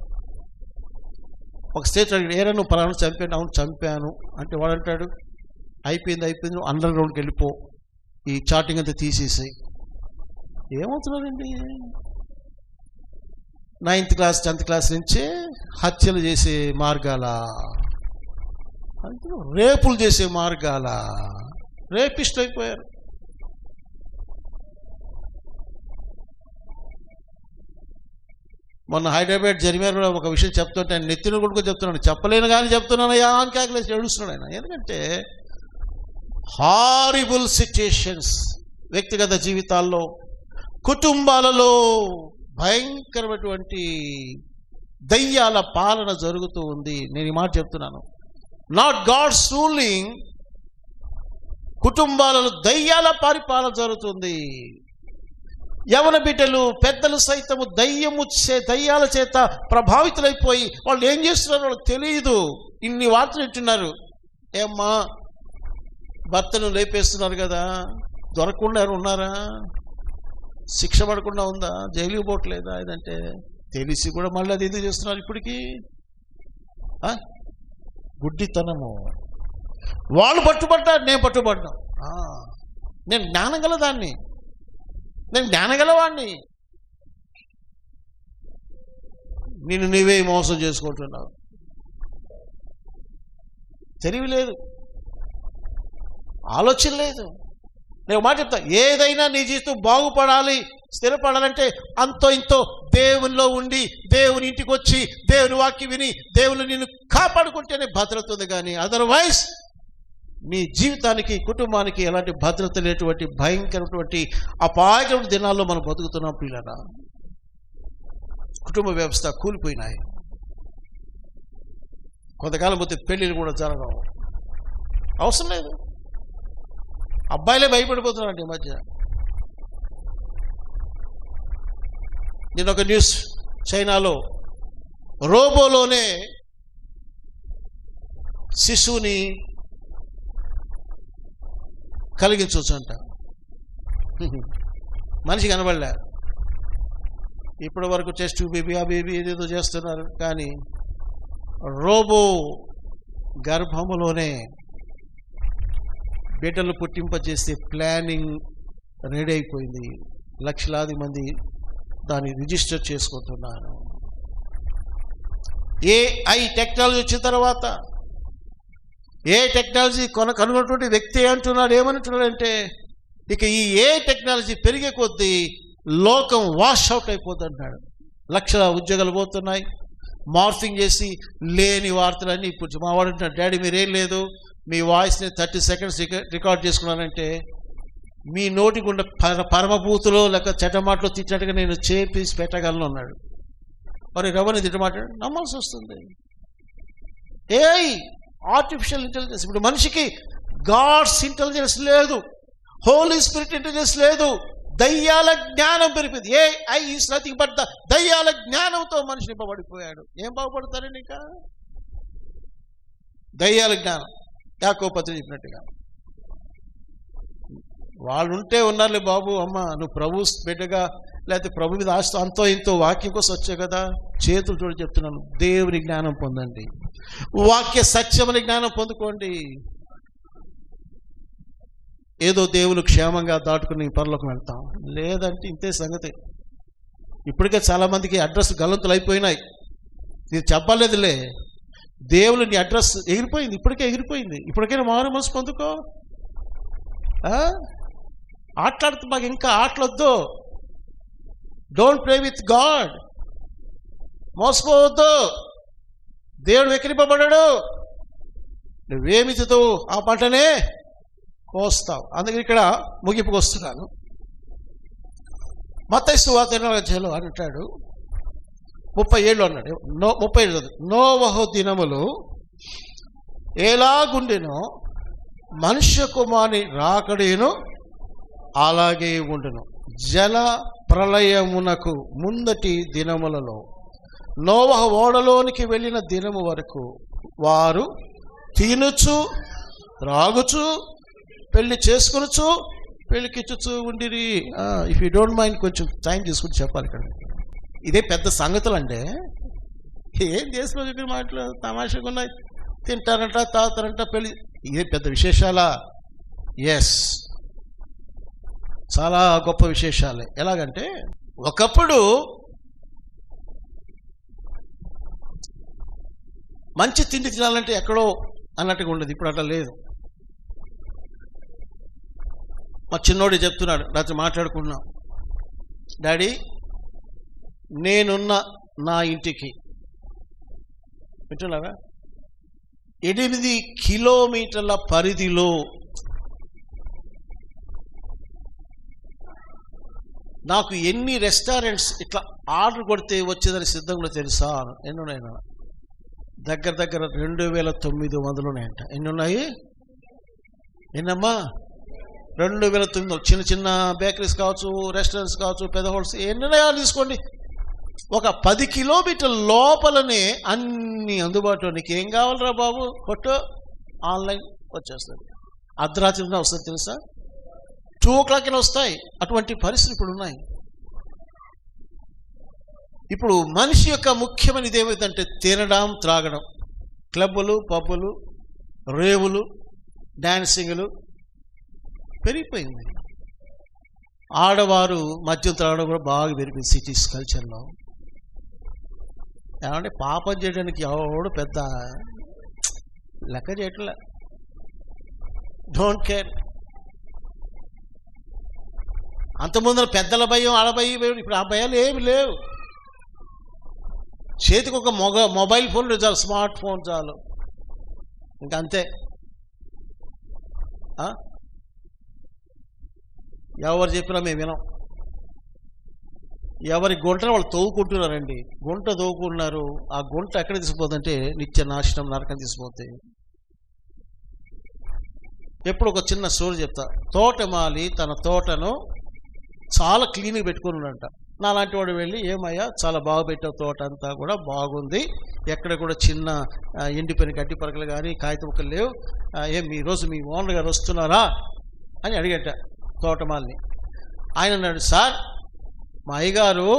ఒక స్టేట్ అడిగాడు, ఏరా నువ్వు పలానా చంపాను? అవును చంపాను అంటే వాడు అంటాడు, అయిపోయింది నువ్వు అండర్ గ్రౌండ్కి వెళ్ళిపో, ఈ చాటింగ్ అంతా తీసేసి. ఏమవుతున్నారండి? 9th క్లాస్ 10th క్లాస్ నుంచే హత్యలు చేసే మార్గాల, రేపులు చేసే మార్గాల, రేపిస్ట్ అయిపోయారు. మొన్న హైదరాబాద్ జరిమారు ఒక విషయం చెప్తుంటే ఆయన నెత్తిన కొడుకు చెప్తున్నాను, చెప్పలేను కానీ చెప్తున్నాను అని కాకలేసి ఏడుస్తున్నాడు ఆయన. ఎందుకంటే హారిబుల్ సిచ్యుయేషన్స్ వ్యక్తిగత జీవితాల్లో, కుటుంబాలలో భయంకరమైనటువంటి దయ్యాల పాలన జరుగుతూ ఉంది. నేను ఈ మాట చెప్తున్నాను, నాట్ గాడ్స్ రూలింగ్. కుటుంబాలలో దయ్యాల పరిపాలన జరుగుతుంది. యవన బిడ్డలు, పెద్దలు సైతము దయ్యాల చేత ప్రభావితులైపోయి వాళ్ళు ఏం చేస్తున్నారో వాళ్ళకి తెలియదు. ఇన్ని వార్తలు వింటున్నారు. ఏమ్మా, భర్తను లేపేస్తున్నారు కదా, దొరకకుండా ఉన్నారా? శిక్ష పడకుండా ఉందా? జైలుకి పోవట్లేదా? ఇదంటే తెలిసి కూడా మళ్ళీ అది ఎందుకు చేస్తున్నారు ఇప్పటికీ? గుడ్డితనము. వాళ్ళు పట్టుబడ్డారు, నేను పట్టుబడ్డా. నేను జ్ఞానం గలదాన్ని, నేను జ్ఞానగలవాడిని. నిన్ను నీవే మోసం చేసుకుంటున్నావు. తెలివి లేదు, ఆలోచన లేదు. నేను మాట చెప్తా, ఏదైనా నీ జీవితం బాగుపడాలి, స్థిరపడాలంటే అంతో ఇంతో దేవునిలో ఉండి, దేవుని ఇంటికి వచ్చి, దేవుని వాక్యం విని, దేవుని నిన్ను కాపాడుకుంటేనే భద్రత ఉంది. కానీ అదర్వైజ్ నీ జీవితానికి, కుటుంబానికి ఎలాంటి భద్రత లేనటువంటి భయంకరమైనటువంటి అపాయకరమైన దినాల్లో మనం బతుకుతున్నాం పిల్లరా. కుటుంబ వ్యవస్థ కూలిపోయినాయి. కొంతకాలం పోతే పెళ్ళిళ్ళు కూడా జరగవు. అవసరం లేదు. అబ్బాయిలే భయపడిపోతున్నారండి ఈ మధ్య. నేను ఒక న్యూస్, చైనాలో రోబోలోనే శిశువుని కలిగించవచ్చంట. మనిషి కనబడలే. ఇప్పటి వరకు టెస్ట్ బేబీ, ఆ బేబీ ఏదేదో చేస్తున్నారు. కానీ రోబో గర్భములోనే బిడ్డలు పుట్టింపజేసే ప్లానింగ్ రెడీ అయిపోయింది. లక్షలాది మంది దాన్ని రిజిస్టర్ చేసుకుంటున్నారు. ఏఐ టెక్నాలజీ వచ్చిన తర్వాత, ఏ టెక్నాలజీ కనుగొన్నటువంటి వ్యక్తి అంటున్నాడు, ఏమంటున్నాడంటే, ఇక ఈ ఏ టెక్నాలజీ పెరిగే కొద్దీ లోకం వాష్ అవుట్ అయిపోతుంది అంటున్నాడు. లక్షల ఉద్యోగాలు పోతున్నాయి. మార్ఫింగ్ చేసి లేని వార్తలన్నీ ఇప్పుడు మా వాడు అంటున్నాడు, డాడీ మీరేం లేదు, మీ వాయిస్ని 30 seconds రికార్డ్ చేసుకున్నానంటే మీ నోటి గుండా పరమభూతులో లేక చెడ్డమాటలో తిట్టినట్టుగా నేను చేపేసి పెట్టగలను అన్నాడు. మరి రవని తిట్టమాటాడు, నమ్మాల్సి వస్తుంది. Artificial intelligence. ఇప్పుడు మనిషికి గాడ్స్ ఇంటెలిజెన్స్ లేదు, హోలీ స్పిరిట్ ఇంటెలిజెన్స్ లేదు. దయ్యాల జ్ఞానం పెరిగింది. ఏఐ ఈస్ నథింగ్ బట్ దయ్యాల జ్ఞానంతో మనిషి నింపబడిపోయాడు. ఏం బాగుపడతారండి ఇంకా? దయ్యాల జ్ఞానం. యాకోబు పత్రిక చెప్పినట్టుగా వాళ్ళు ఉంటే ఉన్నారులే బాబు, అమ్మ నువ్వు ప్రభు బిడ్డగా లేకపోతే ప్రభు మీద ఆస్తి అంతో ఇంతో వాక్యం కోసం వచ్చావు కదా, చేతులు చూడ చెప్తున్నాను, దేవుని జ్ఞానం పొందండి, వాక్య సత్యమని జ్ఞానం పొందుకోండి. ఏదో దేవుని క్షేమంగా దాటుకుని పరలోకం వెళ్తాం. లేదంటే ఇంతే సంగతి. ఇప్పటికే చాలామందికి అడ్రస్ గల్లంతులు అయిపోయినాయి. ఇది చెప్పలేదులే, దేవుని నీ అడ్రస్ ఎగిరిపోయింది, ఇప్పటికే ఎగిరిపోయింది. ఇప్పటికైనా మారు మనసు పొందుకో. ఆటలాడుతూ మాకు ఇంకా ఆటలొద్దు. Don't play with God. మోసపోవద్దు. దేవుడు వెక్కిరింపబడ్డాడు. నువ్వేమితో ఆ పంటనే కోస్తావు. అందుకని ఇక్కడ ముగింపుకు వస్తున్నాను. మత్తయి సువార్త 8వ అధ్యాయంలో అంటాడు, 37 అన్నాడు, 37 నోవహు దినములు ఎలాగుండెనో మనుష్య కుమారుని రాకడేను అలాగే ఉండును. జల ప్రళయమునకు ముందటి దినములలో నోవహు ఓడలోనికి వెళ్ళిన దినము వరకు వారు తినుచు త్రాగుచు పెళ్లి చేసుకొనుచు పెళ్లికిచ్చుచు ఉండిరి. ఇఫ్ యూ డోంట్ మైండ్ కొంచెం టైం తీసుకుని చెప్పాలి. ఇక్కడ ఇదే పెద్ద సంగతులు అంటే ఏం చేసుకో చెప్పిన మాటలు తమాషగా ఉన్నాయి. తింటారంట, తాగుతారంట, పెళ్లి, ఇదే పెద్ద విశేషాలా? ఎస్, చాలా గొప్ప విశేషాలే. ఎలాగంటే ఒకప్పుడు మంచి తిండి తినాలంటే ఎక్కడో అన్నట్టుగా ఉండదు. ఇప్పుడు అట్లా లేదు. మా చిన్నోడు చెప్తున్నాడు, రాత్రి మాట్లాడుకున్నాం, డాడీ నేనున్న నా ఇంటికి. వింటున్నారా? 8 కిలోమీటర్ల పరిధిలో నాకు ఎన్ని రెస్టారెంట్స్ ఇట్లా ఆర్డర్ కొడితే వచ్చేదని సిద్ధంగా తెలుసా? ఎన్ని ఉన్నాయన్నా? దగ్గర 2900 ఉన్నాయంట. ఎన్ని ఉన్నాయి? ఎన్నమ్మా? 2900. చిన్న చిన్న బేకరీస్ కావచ్చు, రెస్టారెంట్స్ కావచ్చు, పెద్ద హోటల్స్, ఎన్ని ఉన్నాయో తీసుకోండి. ఒక 10 కిలోమీటర్ల లోపలనే అన్ని అందుబాటులో. నీకు ఏం కావాలరా బాబు, కొట్టు, ఆన్లైన్ వచ్చేస్తుంది. అర్ధరాత్రిలో వస్తుంది తెలుసా? 2 o'clock వస్తాయి. అటువంటి పరిస్థితులు ఇప్పుడు ఉన్నాయి. ఇప్పుడు మనిషి యొక్క ముఖ్యమైనది ఏమైందంటే తినడం, త్రాగడం, క్లబ్బులు, పబ్బులు, రేవులు, డాన్సింగ్లు పెరిగిపోయింది. ఆడవారు మద్యం త్రాగడం కూడా బాగా పెరిగింది సిటీస్ కల్చర్లో. ఏమంటే పాపం చేయడానికి ఎవడు పెద్ద లెక్క చేయట్లే, డోంట్ కేర్. అంతకుముందు పెద్దల భయం, ఆడ భయం, ఇప్పుడు ఆ భయాలు ఏమి లేవు. చేతికి ఒక మొబైల్ ఫోన్ చాలు, స్మార్ట్ ఫోన్ చాలు, ఇంకంతే. ఎవరు చెప్పినా మేము వినాం. ఎవరి గుంటను వాళ్ళు తవ్వుకుంటున్నారండి. గుంట తవ్వుకుంటున్నారు. ఆ గుంట ఎక్కడ తీసుకుపోతుందంటే నిత్య నాశనం, నరకం తీసుకుపోతాయి. ఎప్పుడు ఒక చిన్న స్టోరీ చెప్తా. తోటమాలి తన తోటను చాలా క్లీన్గా పెట్టుకుని ఉన్నాడంట. నాలాంటి వాడు వెళ్ళి, ఏమయ్యా చాలా బాగా పెట్టావు, తోట అంతా కూడా బాగుంది, ఎక్కడ కూడా చిన్న ఎండిపోయిన గడ్డి పరకలు కానీ కాగితం ముక్కలు లేవు, ఏం ఈరోజు మీ ఓనర్ గారు వస్తున్నారా అని అడిగట తోటమాలిని. ఆయన అన్నాడు, సార్ మా అయ్యగారు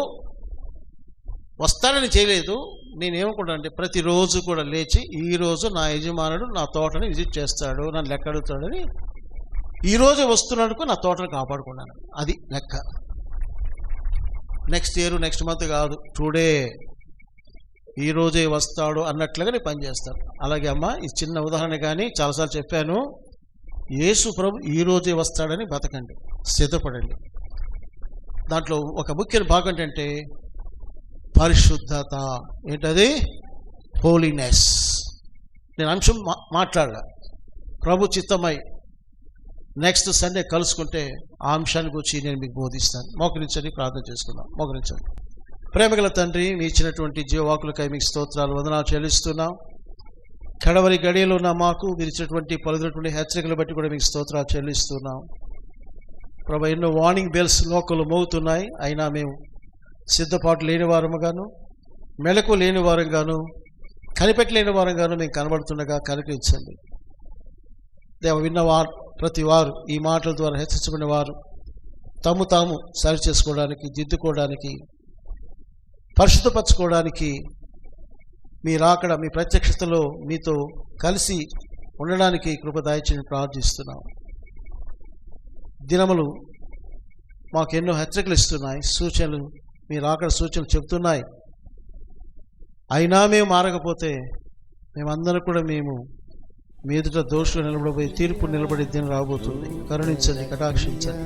వస్తారని చేయలేదు, నేనేమనుకుంటానంటే ప్రతిరోజు కూడా లేచి ఈరోజు నా యజమానుడు నా తోటని విజిట్ చేస్తాడు, నన్ను లెక్క అడుగుతాడని ఈరోజు వస్తున్నాడుకు నా తోటను కాపాడుకున్నాను. అది లెక్క. నెక్స్ట్ ఇయర్, నెక్స్ట్ మంత్ కాదు, టుడే, ఈరోజే వస్తాడు అన్నట్లుగా నేను పనిచేస్తాను. అలాగే అమ్మ, ఈ చిన్న ఉదాహరణ కానీ చాలాసార్లు చెప్పాను. యేసు ప్రభు ఈరోజే వస్తాడని బతకండి, సిద్ధపడండి. దాంట్లో ఒక ముఖ్యమైన భాగం ఏంటంటే పరిశుద్ధత. ఏంటది? హోలీనెస్. నేను అంశం మాట్లాడలా. ప్రభు చిత్తమై నెక్స్ట్ సండే కలుసుకుంటే ఆ అంశాన్ని గురించి నేను మీకు బోధిస్తాను. మోకరించండి, ప్రార్థన చేసుకుందాం. మోకరించండి. ప్రేమగల తండ్రి, మీ ఇచ్చినటువంటి జీవవాకులకై మీకు స్తోత్రాలు, వందనాలు చెల్లిస్తున్నాం. కడవరి గడియలో ఉన్న మాకు మీరు ఇచ్చినటువంటి పలుదినటువంటి హెచ్చరికలు బట్టి కూడా మీకు స్తోత్రాలు చెల్లిస్తున్నాం. ప్రభు, ఎన్నో వార్నింగ్ బెల్స్ లోకలు మోగుతున్నాయి, అయినా మేము సిద్ధపాటు లేని వారముగాను, మెలకు లేని వారంగాను, కనిపెట్టలేని వారంగాను మేము కనబడుతుండగా కనిపించండి. దేవ, విన్నవారు ప్రతి వారు ఈ మాటల ద్వారా హెచ్చరించబడిన వారు తాము సరి చేసుకోవడానికి, దిద్దుకోవడానికి, పరిశుద్ధపరచుకోవడానికి, మీ రాకడ, మీ ప్రత్యక్షతలో మీతో కలిసి ఉండడానికి కృప దయచేసి ప్రార్థిస్తున్నాం. దినములు మాకు ఎన్నో హెచ్చరికలు ఇస్తున్నాయి, సూచనలు, మీ రాకడ సూచనలు చెబుతున్నాయి. అయినా మేము మారకపోతే మేమందరం కూడా మేము మీ ఎదుట దోషులు నిలబడిపోయి తీర్పు నిలబడి దినం రాబోతుంది. కరుణించండి, కటాక్షించండి.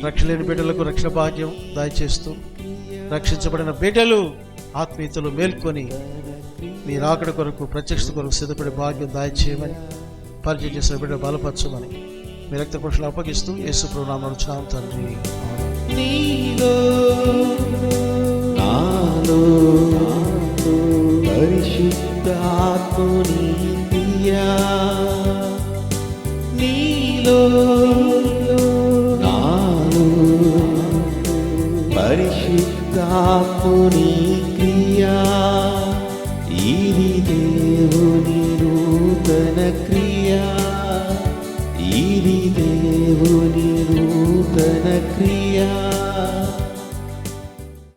రక్షణ లేని బిడ్డలకు రక్షణ భాగ్యం దయచేస్తూ, రక్షించబడిన బిడ్డలు ఆత్మీయతలు మేల్కొని మీ రాకడ కొరకు, ప్రత్యక్షత కొరకు సిద్ధపడే భాగ్యం దయచేయమని, పరిచయం చేసిన బిడ్డ బలపరచమని మీ రక్త పురుషులు అప్పగిస్తూ యేసు ప్రభువు నామమున అడుగుచున్నాం తండ్రి. నీలో నాలో పరిశుద్ధాత్ముని క్రియా, నీలో నాలో పరిశుద్ధాత్ముని క్రియా, ఇది దేవుని నూతన క్రియా, ఇది దేవుని నూతన క్రియా.